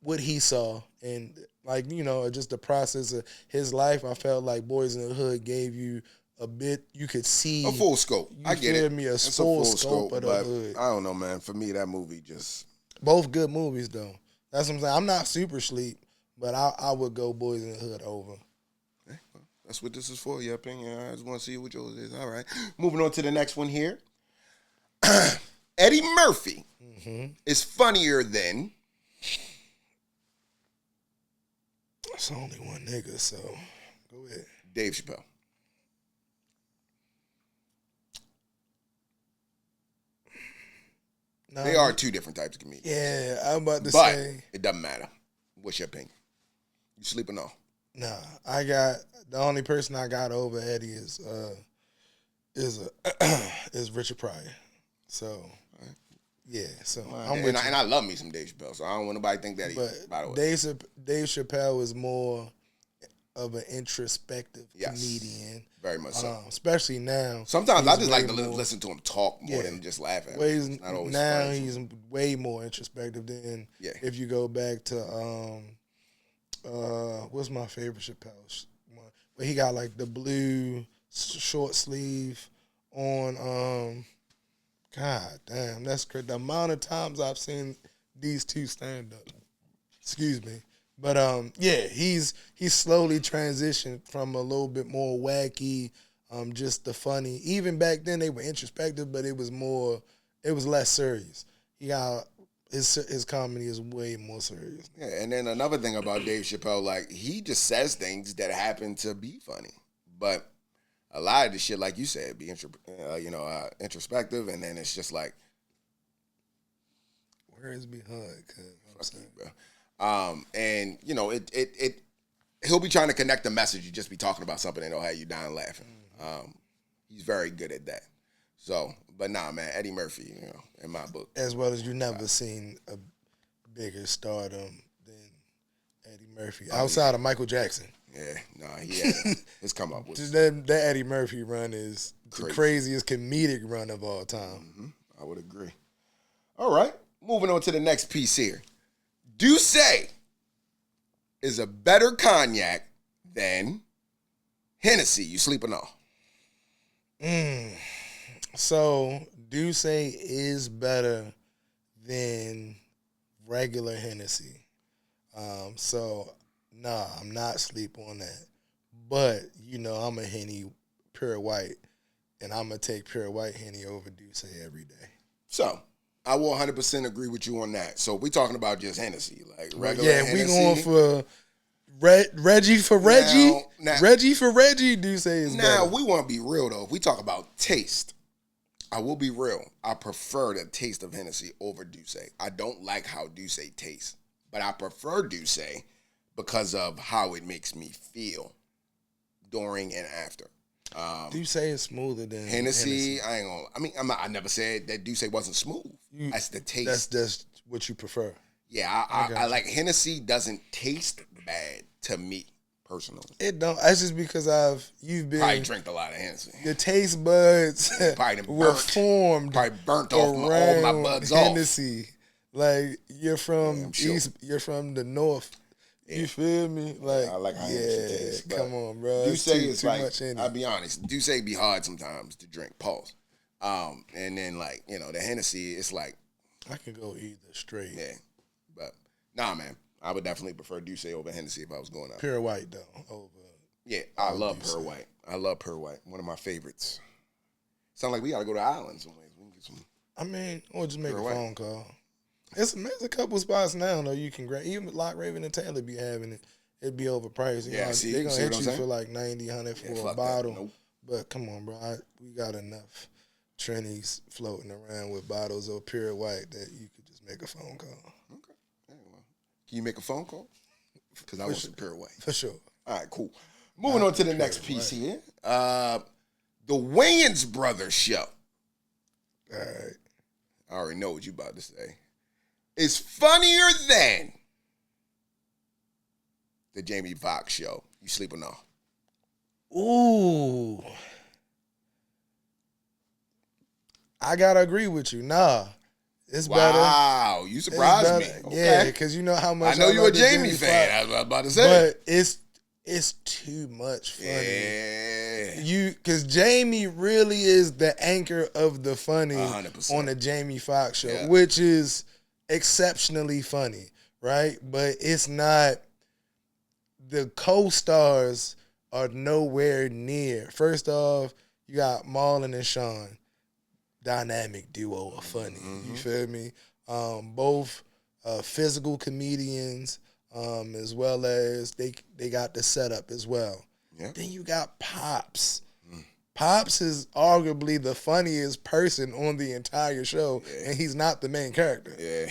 what he saw, and like, you know, just the process of his life. I felt like Boys in the Hood gave you a bit, you could see A full scope. I get it. Me? A It's full scope of the but hood. I don't know, man. For me, that movie just Both good movies though. That's what I'm saying. I'm not super sleep, but I would go Boys in the Hood over. okay, well, that's what this is for. Your opinion. I just want to see what yours is. All right. Moving on to the next one here. Eddie Murphy is funnier than. It's only one nigga, so go ahead. Dave Chappelle. Nah, They are two different types of comedians. Yeah, I'm about to But say. it doesn't matter. What's your opinion? You sleeping on? Nah, I got the only person I got over Eddie is Richard Pryor. So yeah, so I'm with you. And I love me some Dave Chappelle, so I don't want nobody to think that either, by the way. Dave Chappelle is more of an introspective Yes, comedian. very much so. Especially now. Sometimes I just like to way more- listen to him talk more than just laugh at him. Ways, It's not always now funny. he's way more introspective than if you go back to what's my favorite Chappelle one? But he got like the blue short sleeve on. God damn, that's crazy. The amount of times I've seen these two stand up. Excuse me. But yeah, he's slowly transitioned from a little bit more wacky, just the funny. Even back then they were introspective, but it was less serious. He got his comedy is way more serious. Yeah, and then another thing about Dave Chappelle, like, he just says things that happen to be funny, but a lot of the shit, like you said, be introspective, and then it's just like, where is Be Hud? fuck you, bro. And you know, he'll be trying to connect the message. You just be talking about something and it'll have you dying laughing. He's very good at that. So, but nah, man, Eddie Murphy, you know, in my book. As well as you never seen a bigger stardom than Eddie Murphy outside of Michael Jackson. Yeah, nah, he had his come up with That Eddie Murphy run is the craziest comedic run of all time. I would agree. All right, moving on to the next piece here. Douce is a better cognac than Hennessy. You sleeping off? So Douce is better than regular Hennessy. So nah, I'm not sleep on that. But you know, I'm a Henny pure white, and I'm gonna take pure white Henny over Douce every day. So I will 100% agree with you on that. So we talking about just Hennessy, like regular Hennessy. We going for Reggie for Reggie. Now, Reggie for Reggie. Douce is now better. we want to be real though. If we talk about taste, I will be real. I prefer the taste of Hennessy over Douce. I don't like how Douce tastes, but I prefer Douce because of how it makes me feel during and after. Douce is smoother than Hennessy. I never said that Douce wasn't smooth. That's the taste. That's what you prefer. Yeah, I like Hennessy doesn't taste bad to me personally. It don't. That's just because you've been Probably drank a lot of Hennessy. Your taste buds were formed. Probably burnt off all my buds Hennessy. Like you're from sure. East. You're from the North. Yeah. You feel me? Like I like how Hennessy tastes. Come on, bro. Douce is too like, much in it. I'll be honest. Douce be hard sometimes to drink. Pause. And then like the Hennessy, it's like I can go either straight. Yeah, but nah, man. I would definitely prefer Douce over Hennessy if I was going out. Pure white though. Yeah, I love Pure White. I love Pure White. One of my favorites. Sound like we gotta go to Ireland somewhere. We can get some. I mean, or just make Pure a White. phone call. There's a couple spots now though you can grab. Even Lock Raven and Taylor be having it. It'd be overpriced. They're gonna hit you for like 90, 100 for a bottle. Nope. But come on, bro. We got enough Trinities floating around with bottles of Pure White that you could just make a phone call. Okay. Yeah, well. Can you make a phone call? Because I want some Pure White. For sure. All right, cool. Moving on to the next piece here. The Wayans Brothers show. All right. I already know what you about to say. Is funnier than the Jamie Foxx show. You sleeping off? Ooh. I gotta agree with you. Nah, it's better. Wow, you surprised me. Okay. Yeah, because you know how much I know you're a love the Jamie fan. I was about to say. But it's too much funny. Yeah. Because Jamie really is the anchor of the funny 100%. on the Jamie Foxx show, Yeah. which is exceptionally funny, right? But it's not. The co-stars are nowhere near. First off, you got Marlon and Sean, dynamic duo of funny. You feel me? Both physical comedians, as well as they got the setup as well. Yeah. Then you got Pops. Pops is arguably the funniest person on the entire show, and he's not the main character. Yeah.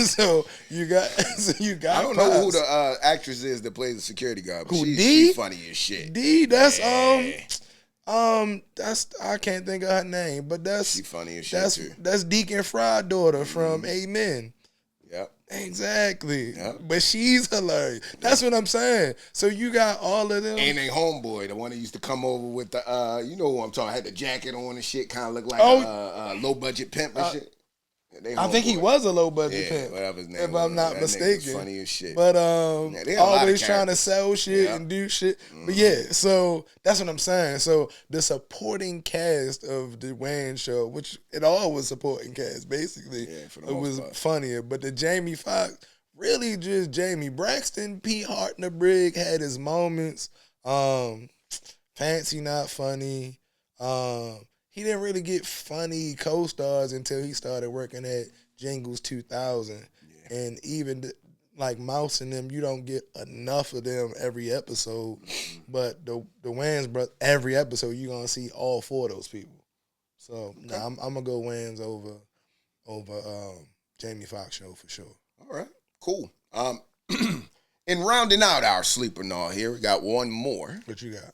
so you got I don't Pops. know who the actress is that plays the security guard. But Who, she's D? funny as shit. D, that's Yeah. that's I can't think of her name, but She funny as shit too. that's Deacon Fry's daughter from Amen. Yep. Exactly. Yep. But she's hilarious. That's what I'm saying. So you got all of them. And they homeboy, the one that used to come over with the, you know who I'm talking, had the jacket on and shit, kind of looked like a low budget pimp and shit. Yeah, they I think he homeboy. was a low budget Yeah, pimp, whatever his name if was. I'm not That nigga was mistaken. funny as shit. But Yeah, they had a lot of always trying to characters. sell shit Yeah. and do shit. But yeah, so that's what I'm saying. So the supporting cast of the Wayne show, which it all was supporting cast basically, Yeah, for the it most was part. funnier. But the Jamie Foxx, really just Jamie. Braxton P. Hart in the Brig had his moments. Fancy not funny. He didn't really get funny co-stars until he started working at Jingles 2000. Yeah. And even like Mouse and them, you don't get enough of them every episode. But the Wayans, bro, every episode you're gonna see all four of those people. So nah, I'm gonna go Wayans over Jamie Foxx show for sure. All right, cool. In rounding out our sleeper gnaw here, we got one more. What you got?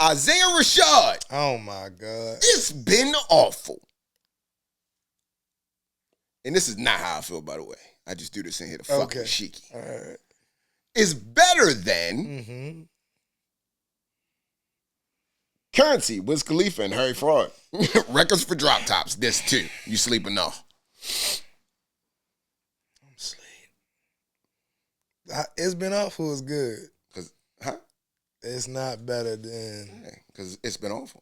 Isaiah Rashad. Oh my God. It's been awful. And this is not how I feel, by the way. I just do this in here to fuck with Shiki. All right. It's better than Currency, Wiz Khalifa, and Harry Fraud. Records for Drop Tops. This too. You sleeping off. I'm asleep. It's been awful. It's good. Huh? It's not better than. Because it's been awful.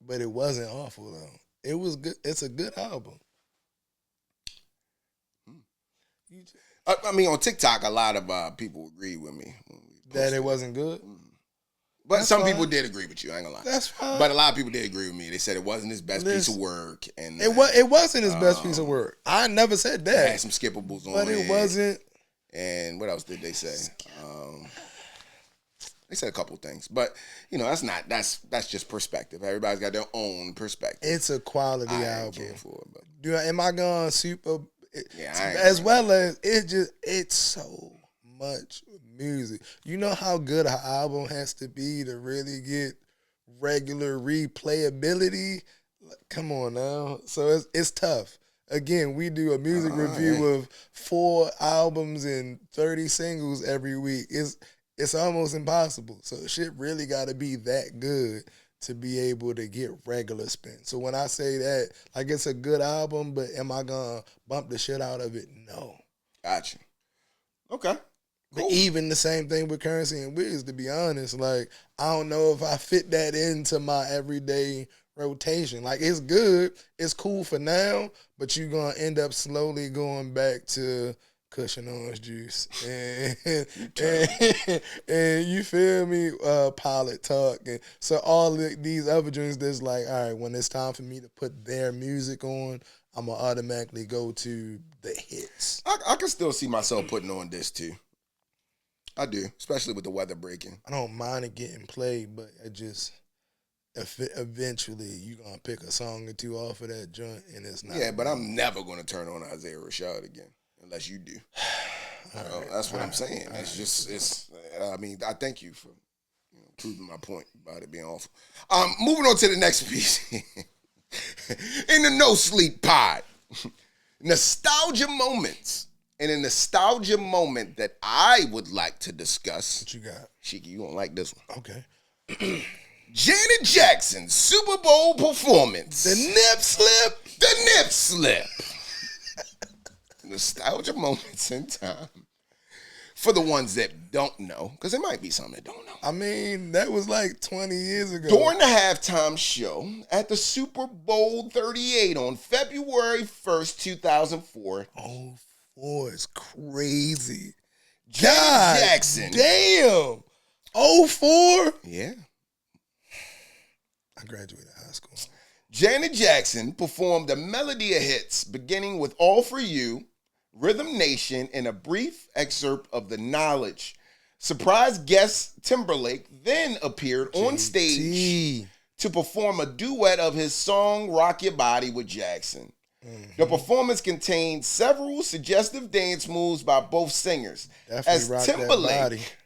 But it wasn't awful though. It was good. It's a good album. I mean, on TikTok, a lot of people agree with me. That it wasn't good? But That's some fine. people did agree with you, I ain't gonna lie. That's fine. But a lot of people did agree with me. They said it wasn't his best piece of work. And It wasn't his best piece of work. I never said it that. had some skippables on But it. it wasn't. And what else did they say? They said a couple things. But, you know, that's just perspective. Everybody's got their own perspective. It's a quality I ain't album. care for it, but Am I going super? Yeah, I ain't as gonna- well as it's so much music. You know how good an album has to be to really get regular replayability? Come on now. So it's tough. Again, we do a music review of 4 albums and 30 singles every week. It's almost impossible. So shit really got to be that good to be able to get regular spin. So when I say that, like it's a good album, but am I gonna bump the shit out of it? No. Gotcha. Okay. But even the same thing with Currency and Wiz, to be honest, like I don't know if I fit that into my everyday rotation. Like it's good, it's cool for now, but you're gonna end up slowly going back to Cushion Orange Juice and you feel me, Pilot Talk, and so all these other joints that's like, all right, when it's time for me to put their music on, I'm gonna automatically go to the hits. I can still see myself putting on this too. I do, especially with the weather breaking. I don't mind it getting played, but it just eventually you're going to pick a song or two off of that joint, and it's not. Yeah, but I'm never going to turn on Isaiah Rashad again, unless you do. That's what I'm saying. It's just, I mean, I thank you for proving my point about it being awful. Moving on to the next piece. In the No Sleep Pod, nostalgia moments. And a nostalgia moment that I would like to discuss. What you got? Shiki, you won't like this one. Okay. Janet Jackson's Super Bowl performance. The nip slip. The nip slip. Nostalgia moments in time. For the ones that don't know, because there might be some that don't know. I mean, that was like 20 years ago. During the halftime show at the Super Bowl 38 on February 1st, 2004. Oh, 4 is crazy. Janet Jackson. Damn. Oh, 4? Yeah. I graduated high school. Janet Jackson performed a melody of hits beginning with All For You, Rhythm Nation, and a brief excerpt of The Knowledge. Surprise guest Timberlake then appeared on stage to perform a duet of his song Rock Your Body with Jackson. The performance contained several suggestive dance moves by both singers. Definitely as Timberlake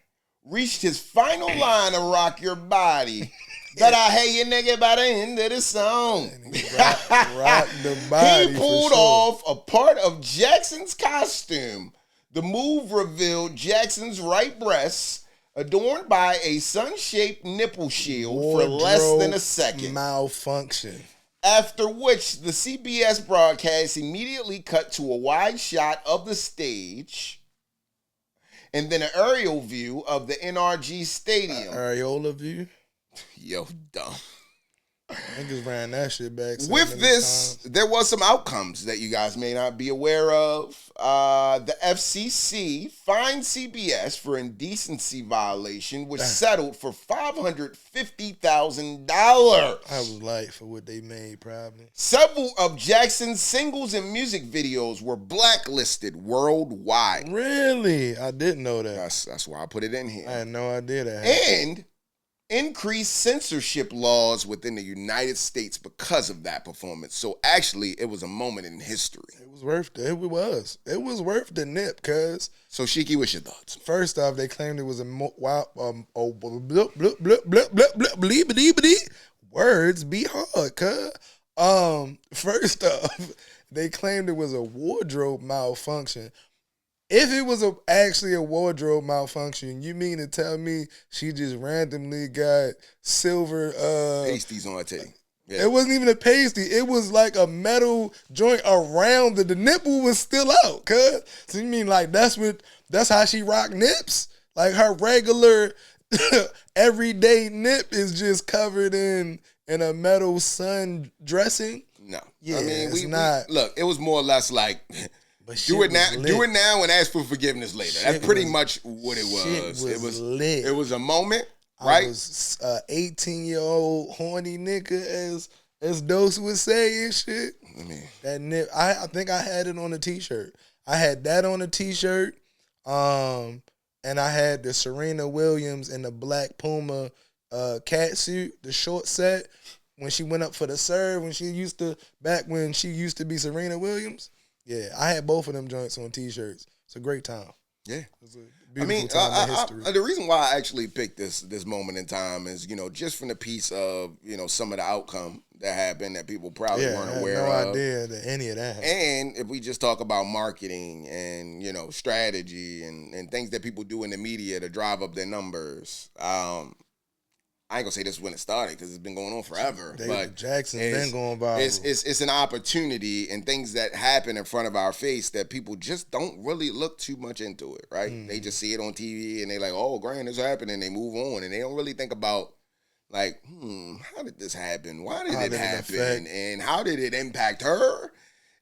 reached his final line of Rock Your Body. That I hate you nigga by the end of the song. Rock the body. He pulled off a part of Jackson's costume. The move revealed Jackson's right breast, adorned by a sun-shaped nipple shield for less than a second. Malfunction. After which, the CBS broadcast immediately cut to a wide shot of the stage and then an aerial view of the NRG Stadium. Areola view? Yo, dumb. Niggas ran that shit back. With this, there was some outcomes that you guys may not be aware of. The FCC fined CBS for indecency violation, which settled for $550,000. I was light for what they made, probably. Several of Jackson's singles and music videos were blacklisted worldwide. Really? I didn't know that. That's why I put it in here. I had no idea that. And increased censorship laws within the United States because of that performance. So actually, it was a moment in history. It was worth it. It was. It was worth the nip, cuz. So, Shiki, what's your thoughts? First off, they claimed it was a words be hard, cuz. First off, they claimed it was a wardrobe malfunction. If it was actually a wardrobe malfunction, you mean to tell me she just randomly got silver pasties on her titty? Yeah. It wasn't even a pasty. It was like a metal joint around the nipple was still out, cuz. So you mean like that's how she rock nips? Like her regular everyday nip is just covered in a metal sun dressing? No. Yeah, I mean, it's not. Look, it was more or less like do it now and ask for forgiveness later. That's pretty much what it was. It was lit. It was a moment, right? I was 18-year-old horny nigga, as Dose would say and shit. I mean, that nip. I think I had it on a t-shirt. I had that on a t-shirt, and I had the Serena Williams and the Black Puma cat suit, the short set. When she went up for the serve, when she used to be Serena Williams. Yeah, I had both of them joints on t-shirts. It's a great time. Yeah. It's a beautiful time in history. The reason why I actually picked this moment in time is, just from the piece of, some of the outcome that happened that people probably weren't aware of. I had no idea that any of that happened. And if we just talk about marketing and, strategy and things that people do in the media to drive up their numbers, I ain't gonna say this is when it started because it's been going on forever. But Jackson's been going viral. It's an opportunity and things that happen in front of our face that people just don't really look too much into it, right? They just see it on TV and they like, oh, grand, this happened, and they move on and they don't really think about like, how did this happen? Why did it happen? And how did it impact her?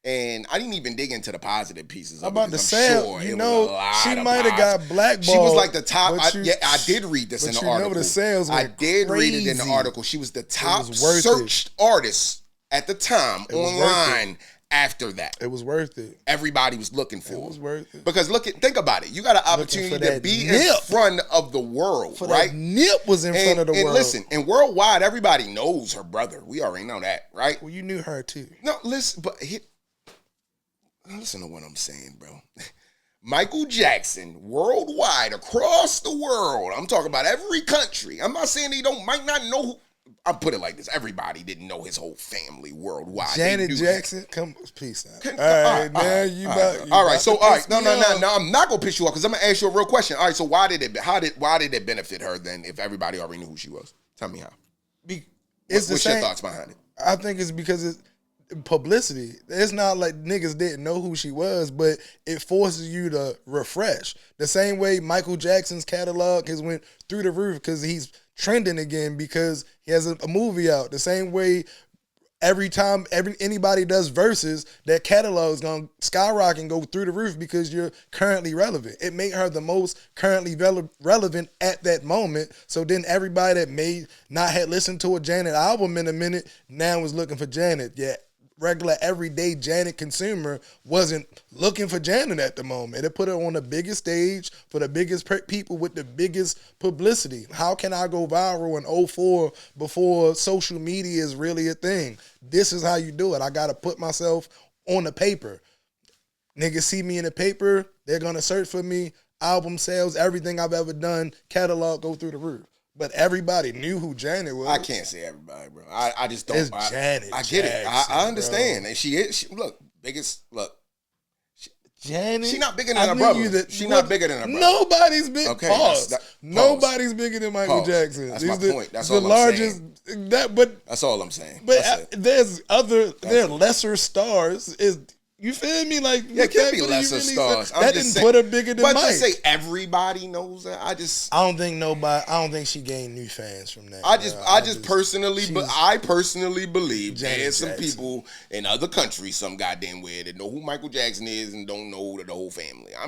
And I didn't even dig into the positive pieces. About the sale, she might have got blackballed. She was like the top. I did read this in the article. The sales were did read it in the article. She was the top searched artist at the time online. After that, it was worth it. Everybody was looking for it. It was worth it because think about it. You got an opportunity to be in front of the world, right? That nip was in front of the world. And listen, and worldwide, everybody knows her brother. We already know that, right? Well, you knew her too. No, listen, but listen to what I'm saying, bro. Michael Jackson, worldwide, across the world. I'm talking about every country. I'm not saying might not know who. I'll put it like this. Everybody didn't know his whole family worldwide. Janet Jackson, come, peace out. All right, now you about all right, so, all right. No, I'm not going to piss you off because I'm going to ask you a real question. All right, so why did it benefit her then if everybody already knew who she was? Tell me how. It's the What's same. your thoughts behind it? I think it's because it's publicity. It's not like niggas didn't know who she was, but it forces you to refresh. The same way Michael Jackson's catalog has went through the roof because he's trending again because he has a movie out. The same way every time anybody does Verzuz, that catalog is going to skyrocket and go through the roof because you're currently relevant. It made her the most currently relevant at that moment. So then everybody that may not had listened to a Janet album in a minute now is looking for Janet. Yeah, regular everyday Janet consumer wasn't looking for Janet at the moment. It put her on the biggest stage for the biggest people with the biggest publicity. How can I go viral in 04 before social media is really a thing? This is how you do it. I got to put myself on the paper. Niggas see me in the paper, they're going to search for me, album sales, everything I've ever done, catalog go through the roof. But everybody knew who Janet was. I can't say everybody, bro. I just don't. It's Janet. I get it. Jackson, I understand. bro. And she is. Biggest. Look. Janet. She not bigger than her brother. She not bigger than her brother. Nobody's big. Okay. Pause. Nobody's bigger than Michael Pause. Jackson. That's He's my point. That's the all I'm largest. saying. That's all I'm saying. But there's there are lesser stars. You feel me? Like yeah, it can be lesser stars. That didn't put her bigger than Mike. But to say everybody knows that, I don't think she gained new fans from that. I personally believe Janet there's some Jackson. people in other countries, some goddamn way, that know who Michael Jackson is and don't know the whole family. I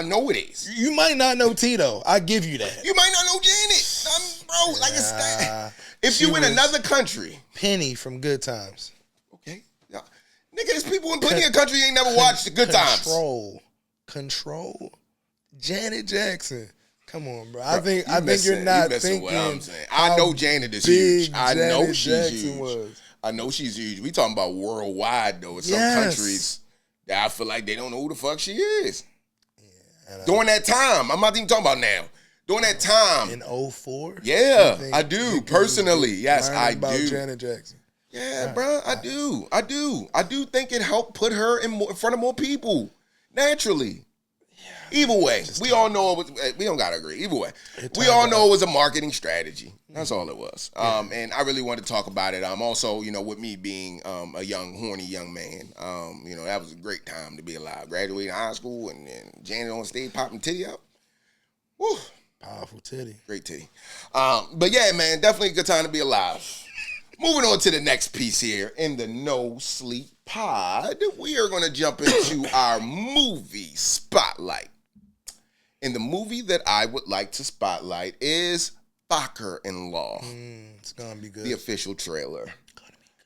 know it is. You might not know Tito. I give you that. You might not know Janet, bro. Like it's that. If you in another country, Penny from Good Times. okay, yeah. Nigga, there's people in plenty of country ain't never watched the Good Times. Control. Janet Jackson. Come on, bro. Bro, I think you're not thinking what I'm saying. I know Janet is huge. I know Janet she's Jackson huge. was. I know she's huge. We talking about worldwide though. In some countries that I feel like they don't know who the fuck she is. Yeah, during that time, I'm not even talking about now. During that time. In 04? Yeah, I do. Personally, yes, I about do. Janet Jackson. Yeah, bro, I do. I do think it helped put her in front of more people naturally. Yeah. Either way, we all know it was. We don't gotta agree. Either way, we all know it was a marketing strategy. That's all it was. And I really wanted to talk about it. Also, with me being a young, horny young man, that was a great time to be alive. Graduating high school and Janet on stage popping titty out. Woo. Powerful titty. Great titty. But yeah, man, definitely a good time to be alive. Moving on to the next piece here in the No Sleep Pod, we are going to jump into our movie spotlight. And the movie that I would like to spotlight is Focker-In-Law. It's going to be good. The official trailer.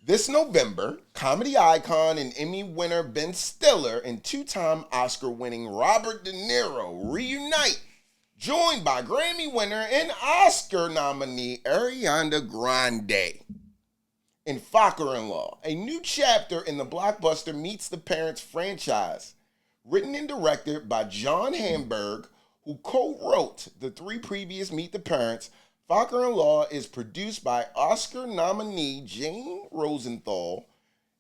This November, comedy icon and Emmy winner Ben Stiller and two-time Oscar-winning Robert De Niro reunite, joined by Grammy winner and Oscar nominee Ariana Grande. In Focker-In-Law, a new chapter in the blockbuster Meets the Parents franchise. Written and directed by John Hamburg, who co-wrote the three previous Meet the Parents, Focker-In-Law is produced by Oscar nominee Jane Rosenthal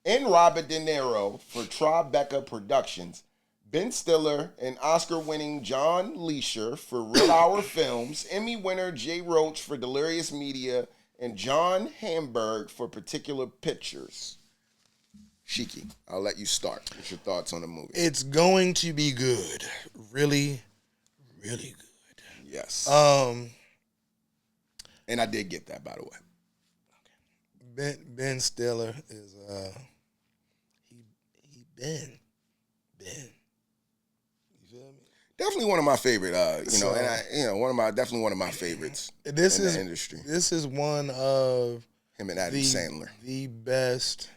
and Robert De Niro for Tribeca Productions, Ben Stiller and Oscar-winning John Leisure for Real Hour Films, Emmy winner Jay Roach for Delirious Media, and John Hamburg for Particular Pictures. Shiki, I'll let you start. What's your thoughts on the movie? It's going to be good. Really, really good. Yes. And I did get that, by the way. Ben Stiller is Ben. You feel me? Definitely one of my favorite, definitely one of my favorites in the industry. This is one of him and Adam Sandler. The best.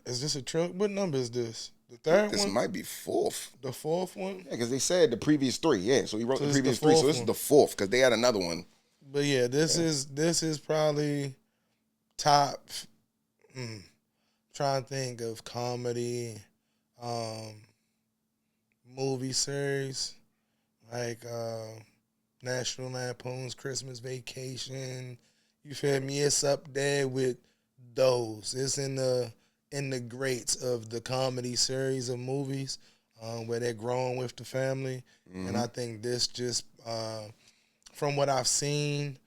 Is this a trilogy? What number is this? The third one? This might be fourth. The fourth one? Yeah, because they said the previous three. Yeah, so he wrote the previous the three. So fourth this is the fourth because they had another one. But yeah, this is probably top. Trying to think of comedy, movie series like National Lampoon's Christmas Vacation. You feel me? It's up there with those. It's in the greats of the comedy series of movies where they're growing with the family. Mm-hmm. And I think this just from what I've seen,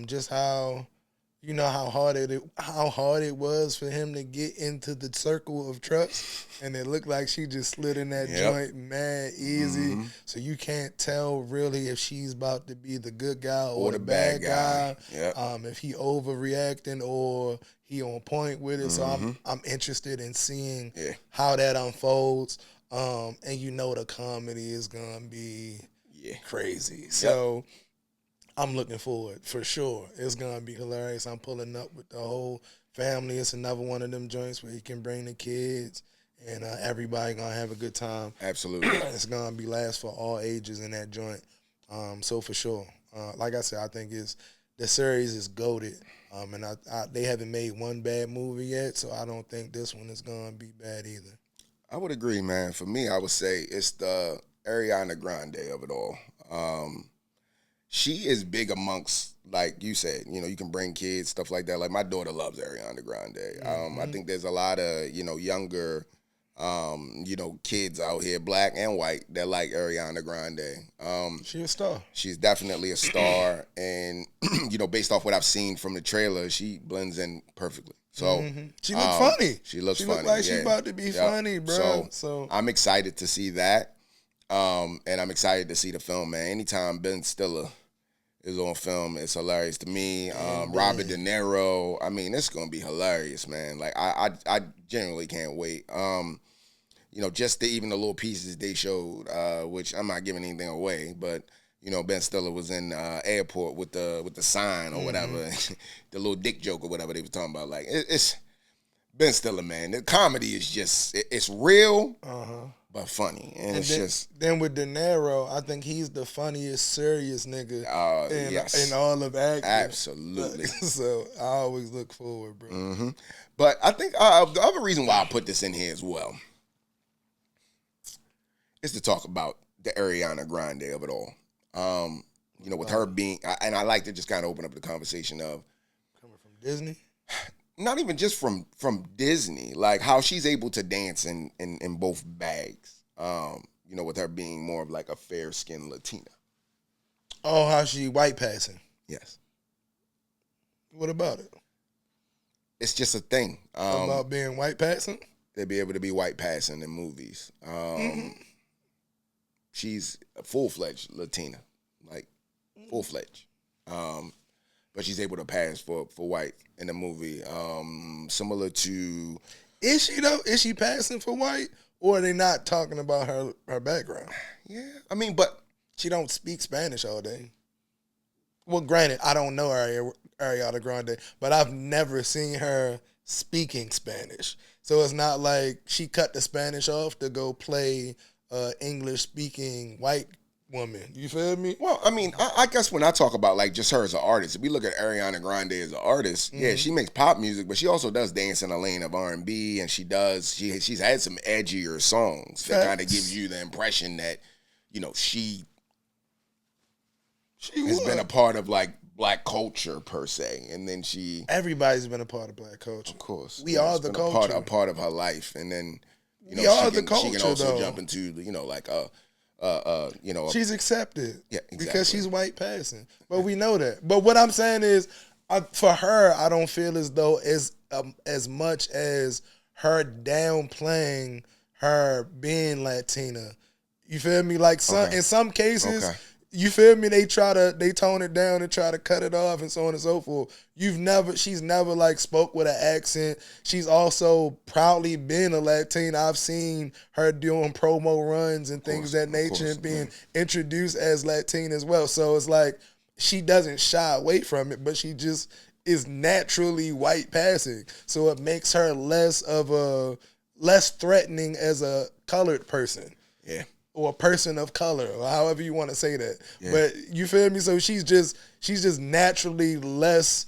just how how hard it was for him to get into the circle of trust, and it looked like she just slid in that joint mad easy. So you can't tell really if she's about to be the good guy or the bad guy. Yep. If he overreacting or he on point with it. So I'm interested in seeing how that unfolds. And the comedy is gonna be crazy. So I'm looking forward for sure. It's gonna be hilarious. I'm pulling up with the whole family. It's another one of them joints where you can bring the kids and everybody gonna have a good time. Absolutely. It's gonna be last for all ages in that joint. So for sure, like I said, I think the series is goated. And they haven't made one bad movie yet, so I don't think this one is gonna be bad either. I would agree, man. For me, I would say it's the Ariana Grande of it all. She is big amongst, like you said, you can bring kids, stuff like that. Like my daughter loves Ariana Grande. I think there's a lot of, younger, kids out here, black and white, that like Ariana Grande. She's a star. She's definitely a star. And, based off what I've seen from the trailer, she blends in perfectly. So she looks funny. She looks funny. She funny. look like she about to be funny, bro. So I'm excited to see that. And I'm excited to see the film, man. Anytime Ben Stiller is on film, it's hilarious to me. Robert De Niro. I mean, it's gonna be hilarious, man. Like I genuinely can't wait. Just even the little pieces they showed, which I'm not giving anything away, but Ben Stiller was in airport with the sign or whatever, the little dick joke or whatever they were talking about. Like it's Ben Stiller, man. The comedy is just it's real. But funny, and it's then with De Niro, I think he's the funniest, serious nigga in all of acting. Absolutely. So I always look forward, bro. But I think the other reason why I put this in here as well is to talk about the Ariana Grande of it all. With her being, and I like to just kind of open up the conversation of coming from Disney. Not even just from Disney, like how she's able to dance in both bags, with her being more of like a fair-skinned Latina. Oh, how she white passing. Yes. What about it? It's just a thing. About being white passing? They'd be able to be white passing in movies. She's a full-fledged Latina, like full-fledged. But she's able to pass for white in the movie. Similar to... Is she, though? Is she passing for white? Or are they not talking about her background? Yeah. I mean, but... She don't speak Spanish all day. Well, granted, I don't know Ariana Grande, but I've never seen her speaking Spanish. So it's not like she cut the Spanish off to go play English-speaking white woman. You feel me? Well, I mean, I guess when I talk about like just her as an artist, if we look at Ariana Grande as an artist, yeah, she makes pop music, but she also does dance in a lane of R&B, and she's had some edgier songs that kind of gives you the impression that, she has been a part of like black culture per se, and then everybody's been a part of black culture. Of course, we are the culture. A part of her life, and then we are the culture. She can also though. jump into she's accepted, exactly. because she's white passing. But we know that. But what I'm saying is, for her, I don't feel as though as much as her downplaying her being Latina. You feel me? Like in some cases. Okay. You feel me? They tone it down and try to cut it off and so on and so forth. She's never like spoke with an accent. She's also proudly been a Latina. I've seen her doing promo runs and things of that nature and being introduced as Latina as well. So it's like she doesn't shy away from it, but she just is naturally white passing. So it makes her less threatening as a colored person. Yeah. Or a person of color, or however you want to say that. Yeah. But you feel me? So she's just naturally less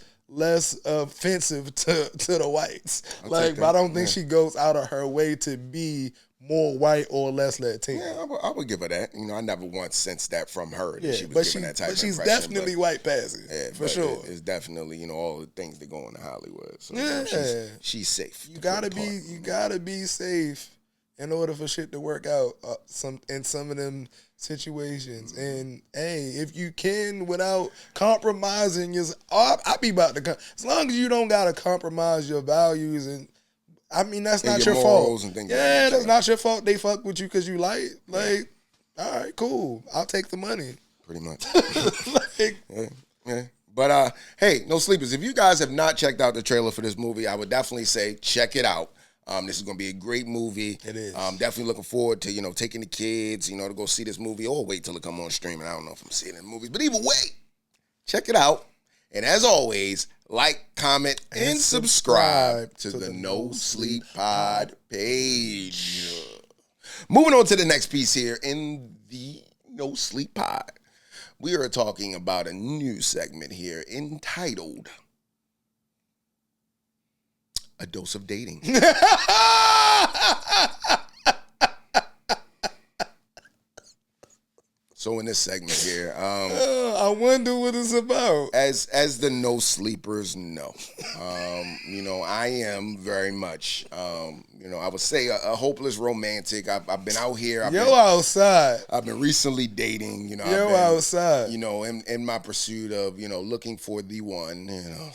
offensive to the whites. But I don't think she goes out of her way to be more white or less Latino. Yeah, I would give her that. I never once sensed that from her. That she was but giving that type of she's impression, definitely white passing. Yeah, for sure. It's definitely all the things that go into Hollywood. So she's safe. You gotta be safe in order for shit to work out. Some of them situations. And hey, if you can without compromising your, I be about to, as long as you don't gotta compromise your values, and I mean that's And not your your morals fault. and things Yeah, like that. that's not your fault. They fuck with you because you like, all right, cool. I'll take the money. Pretty much. Like, Yeah. But hey, no sleepers. If you guys have not checked out the trailer for this movie, I would definitely say check it out. This is gonna be a great movie. It is. Definitely looking forward to taking the kids to go see this movie, or wait till it come on streaming. I don't know if I'm seeing it in movies, but either way, check it out. And as always, like, comment, and subscribe to the No Sleep Pod page. Moving on to the next piece here in the No Sleep Pod. We are talking about a new segment here entitled A Dose of Dating. So in this segment here, I wonder what it's about. as the no sleepers know, I am very much, I would say a hopeless romantic. I've been out here. Outside. I've been recently dating. I've Yo been, outside. in my pursuit of looking for the one.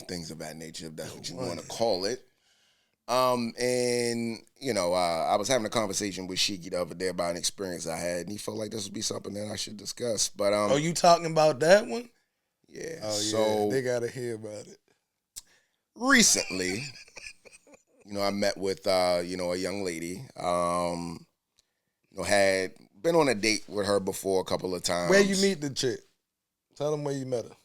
Things of that nature. If that's what you want to call it. I was having a conversation with Shiki the other day about an experience I had, and he felt like this would be something that I should discuss. But oh, you talking about that one? Yeah. Oh, so yeah. They gotta hear about it. Recently, I met with a young lady. Had been on a date with her before a couple of times. Where you meet the chick? Tell them where you met her.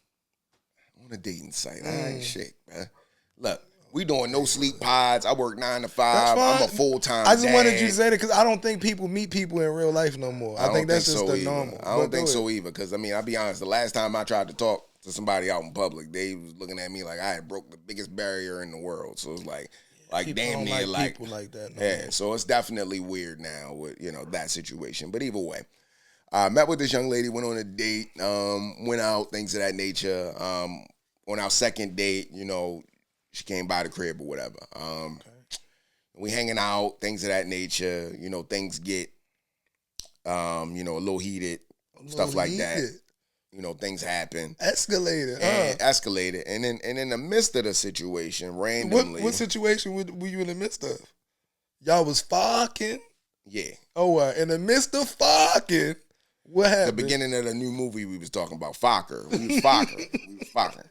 On a dating site. I ain't shit, man. Look. We doing no sleep pods. I work 9 to 5. I'm a full-time I just dad. wanted you to say that because I don't think people meet people in real life no more. I think that's just the normal. I don't think so either. Because I'll be honest. The last time I tried to talk to somebody out in public, they was looking at me like I had broke the biggest barrier in the world. So it's like damn near like people like that. Yeah. So it's definitely weird now with that situation. But either way, I met with this young lady, went on a date, went out, things of that nature. On our second date, she came by the crib or whatever. We hanging out, things of that nature. Things get, a little heated, stuff like that. Things happen. Escalated. Escalated. And in the midst of the situation, randomly. What situation were you in the midst of? Y'all was fucking? Yeah. Oh, in the midst of fucking, what happened? The beginning of the new movie we was talking about, Focker. We was Focker.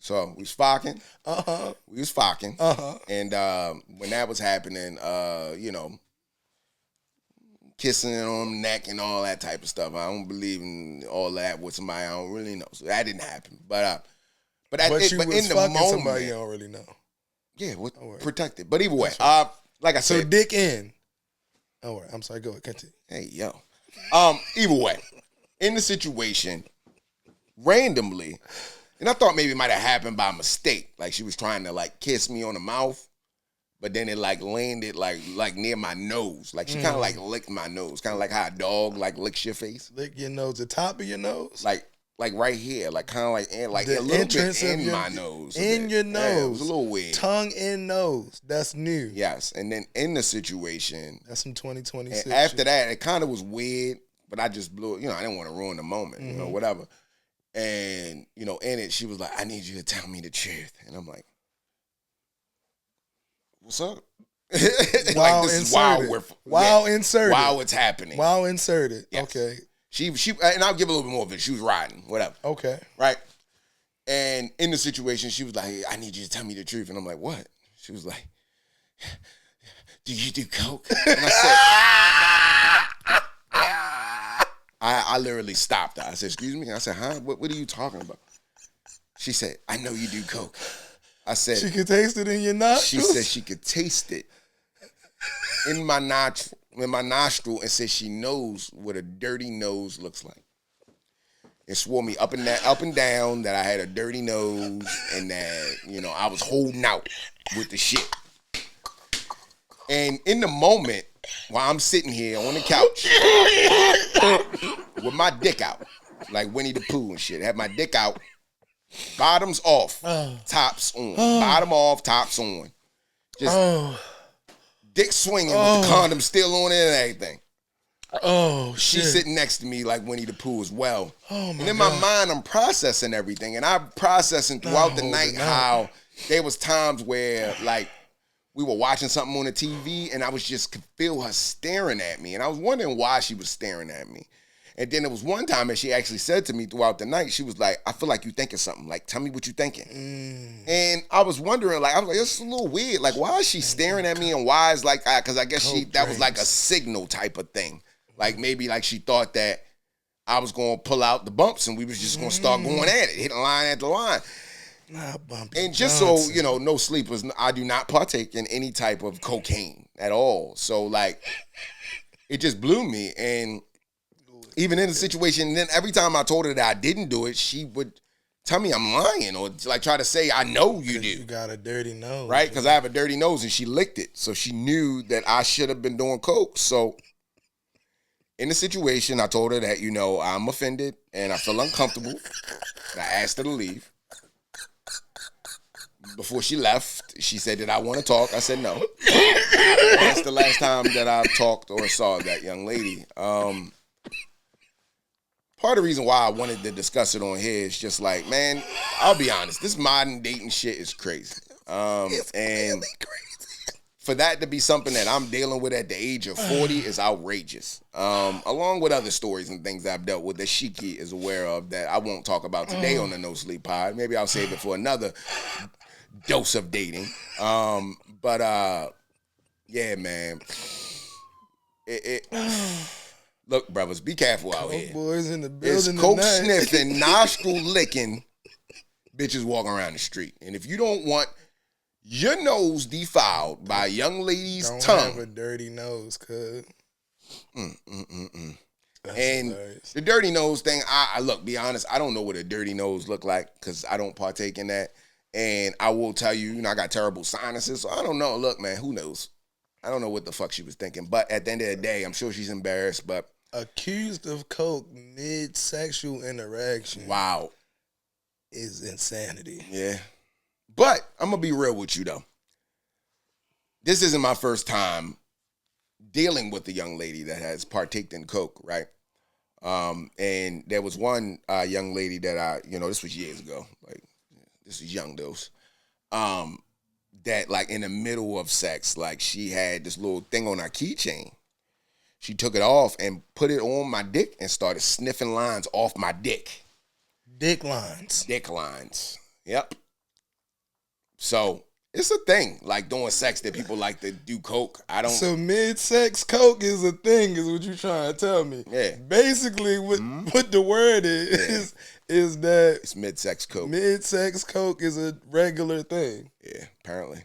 So we was fucking. We was fucking. And when that was happening, kissing on the neck and all that type of stuff. I don't believe in all that with somebody I don't really know. So that didn't happen. But in the moment, somebody you don't really know. Yeah, protected. But either way, like I said, so dick in. Oh, I'm sorry. Go ahead. Continue. Hey, yo. Either way, in the situation, randomly. And I thought maybe it might have happened by mistake. Like she was trying to kiss me on the mouth, but then it landed like near my nose. Like she kind of licked my nose, kind of like how a dog licks your face. Lick your nose, the top of your nose, like right here, kind of like a little bit in my nose, in your nose. Yeah, it was a little weird. Tongue in nose. That's new. Yes, and then in the situation, that's some 2026. After that, it kind of was weird, but I just blew it. I didn't want to ruin the moment. Whatever. And, in it, she was like, I need you to tell me the truth. And I'm like, what's up? Wow, this inserted. is Inserted. Wow, it's happening. Wow, inserted. Yes. Okay. She, and I'll give a little bit more of it. She was riding, whatever. Okay. Right? And in the situation, she was like, hey, I need you to tell me the truth. And I'm like, what? She was like, do you do coke? And I said, I literally stopped her. I said, excuse me? I said, huh? What are you talking about? She said, I know you do coke. I said, she could taste it in your nostrils? She said she could taste it in my nostril and said she knows what a dirty nose looks like. And swore me up and down that I had a dirty nose and that, I was holding out with the shit. And in the moment, while I'm sitting here on the couch with my dick out, like Winnie the Pooh and shit, had my dick out, bottoms off, tops on, bottom off, tops on, just dick swinging with the condom still on it and everything. Oh shit! She's sitting next to me like Winnie the Pooh as well. Oh my And in God. my mind, I'm processing everything, and I'm processing throughout the night how there was times where like we were watching something on the TV, and I was just could feel her staring at me, and I was wondering why she was staring at me. And then there was one time that she actually said to me throughout the night, she was like, "I feel like you thinking something. Like, tell me what you thinking." And I was wondering, like, I was like, "It's a little weird. Like, why is she staring at me, and why is like, because I guess that was like a signal type of thing. Like maybe like she thought that I was gonna pull out the bumps, and we was just gonna start going at it, hitting line after line." And just so you know, no sleepers, I do not partake in any type of cocaine at all. So like, it just blew me. And even in the situation, and then every time I told her that I didn't do it, she would tell me I'm lying or like try to say, "I know you do." You got a dirty nose, right? Because I have a dirty nose, and she licked it, so she knew that I should have been doing coke. So in the situation, I told her that I'm offended and I feel uncomfortable. And I asked her to leave. Before she left, she said, "Did I want to talk?" I said no. That's the last time that I talked or saw that young lady. Part of the reason why I wanted to discuss it on here is just like, man, I'll be honest, this modern dating shit is crazy. It's really crazy. For that to be something that I'm dealing with at the age of 40 is outrageous. Along with other stories and things that I've dealt with that Shiki is aware of that I won't talk about today on the No Sleep Pod. Maybe I'll save it for another dose of dating. Yeah, man. Look, brothers, be careful out here. Boys in the building. It's coke sniffing, nostril licking bitches walking around the street. And if you don't want your nose defiled by a young lady's tongue. Don't have a dirty nose, cuz. And hilarious. The dirty nose thing, I look, be honest, I don't know what a dirty nose look like because I don't partake in that. And I will tell you, I got terrible sinuses, so I don't know. Look, man, who knows? I don't know what the fuck she was thinking. But at the end of the day, I'm sure she's embarrassed, but accused of coke mid-sexual interaction. Wow. Is insanity. Yeah. But I'm going to be real with you, though. This isn't my first time dealing with a young lady that has partaked in coke, right? And there was one young lady that this was years ago. Like, this was young dose. That, like, in the middle of sex, like, she had this little thing on her keychain. She took it off and put it on my dick and started sniffing lines off my dick. Dick lines. Dick lines. Yep. So it's a thing, like doing sex that people like to do coke. So mid-sex coke is a thing, is what you trying to tell me. Yeah. Basically, what the word is that it's mid-sex coke. Mid-sex coke is a regular thing. Yeah, apparently.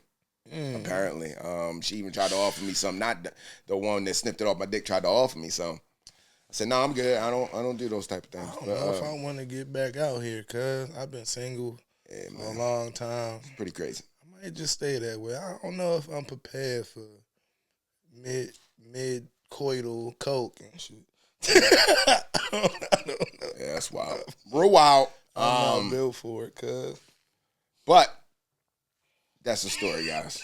Apparently. She even tried to offer me some. Not the one that sniffed it off my dick tried to offer me some. I said, "No, I'm good. I don't do those type of things." I don't know if I want to get back out here, cuz I've been single for a long time. It's pretty crazy. I might just stay that way. I don't know if I'm prepared for mid-coital coke and shit. I don't know. Yeah, that's wild. Real wild. I'm not built for it, cuz. But that's the story, guys.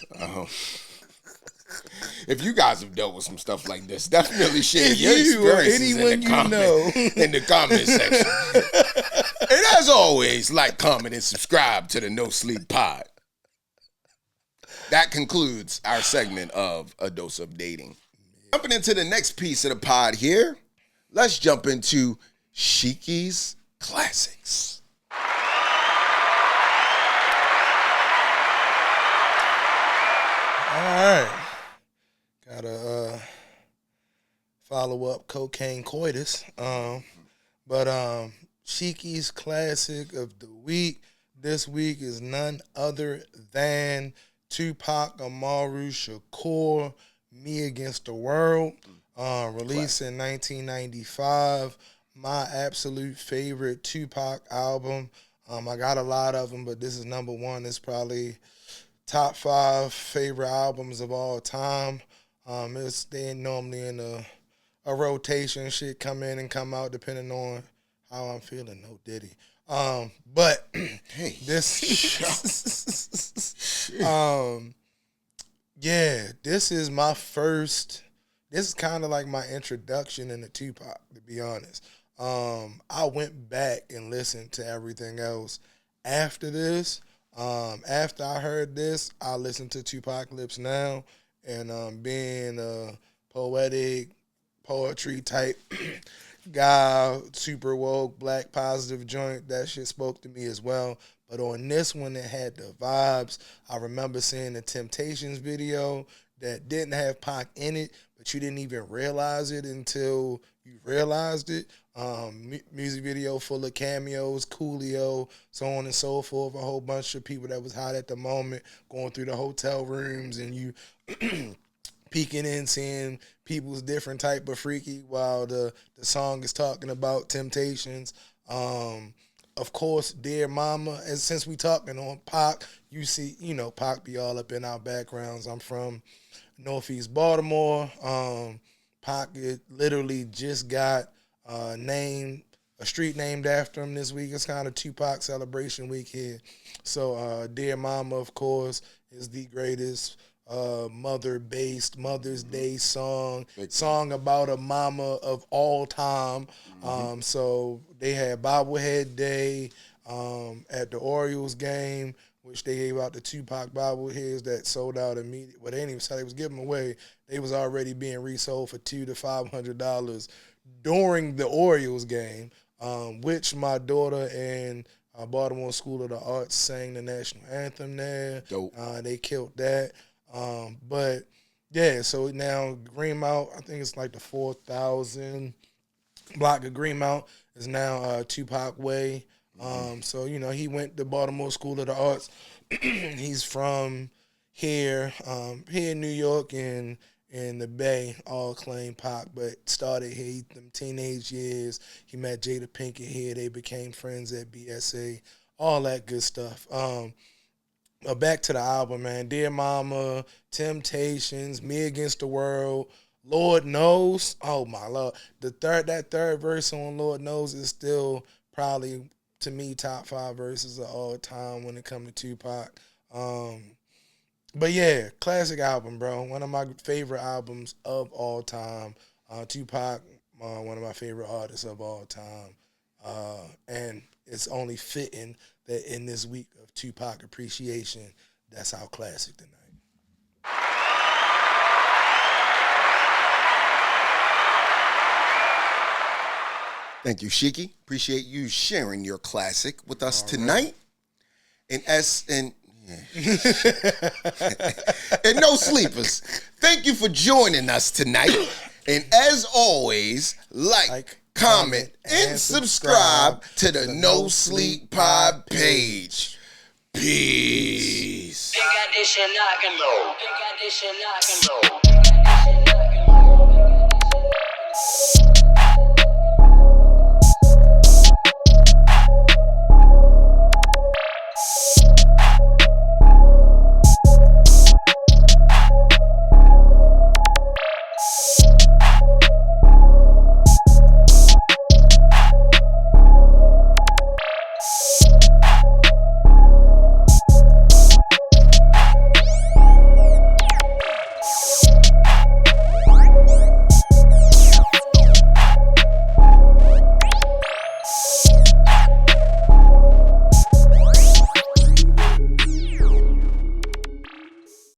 If you guys have dealt with some stuff like this, definitely share your experiences in the comment section. And as always, like, comment, and subscribe to the No Sleep Pod. That concludes our segment of A Dose of Dating. Jumping into the next piece of the pod here, let's jump into Shiki's Classics. All right. Gotta follow up Cocaine Coitus. But Shiki's Classic of the week this week is none other than Tupac Amaru Shakur, Me Against the World, released in 1995. My absolute favorite Tupac album. I got a lot of them, but this is number one. It's probably top 5 favorite albums of all time. They're normally in a rotation. Shit come in and come out depending on how I'm feeling. No Diddy. But hey, this this is my first. this is kind of like my introduction into Tupac, to be honest. I went back and listened to everything else after this. After I heard this, I listened to Tupac Lips Now, and being a poetry type guy, super woke, black positive joint, that shit spoke to me as well. But on this one, it had the vibes. I remember seeing the Temptations video that didn't have Pac in it, but you didn't even realize it until you realized it. Music video full of cameos, Coolio, so on and so forth. A whole bunch of people that was hot at the moment going through the hotel rooms, and you peeking in, seeing people's different type of freaky while the song is talking about Temptations. Of course, Dear Mama, and since we talking on Pac, you see, Pac be all up in our backgrounds. I'm from Northeast Baltimore. Pac literally just got a street named after him this week. It's kind of Tupac celebration week here. So Dear Mama, of course, is the greatest mother-based Mother's Day song about a mama of all time. So they had Bobblehead Day at the Orioles game, which they gave out the Tupac bobbleheads that sold out immediately. Well, they didn't even sell, they was giving them away. They was already being resold for $200 to $500 during the Orioles game, which my daughter and Baltimore School of the Arts sang the national anthem there. Dope. They killed that. But yeah, so now Greenmount, I think it's like the 4,000 block of Greenmount is now Tupac Way. So, he went to Baltimore School of the Arts. He's from here in New York and in the Bay, all claim Pac, but started here, them teenage years. He met Jada Pinkett here. They became friends at BSA, all that good stuff. Back to the album, man. Dear Mama, Temptations, Me Against the World, Lord Knows. Oh, my Lord. That third verse on Lord Knows is still probably, to me, top 5 verses of all time when it comes to Tupac. But yeah, classic album, bro. One of my favorite albums of all time. Tupac, one of my favorite artists of all time. And it's only fitting that in this week of Tupac appreciation, that's our classic tonight. Thank you, Shiki. Appreciate you sharing your classic with us tonight. And no sleepers, thank you for joining us tonight. And as always, like, comment, and subscribe to the No Sleep Pod page. Peace. They got this shit knocking low. They got this shit knocking low.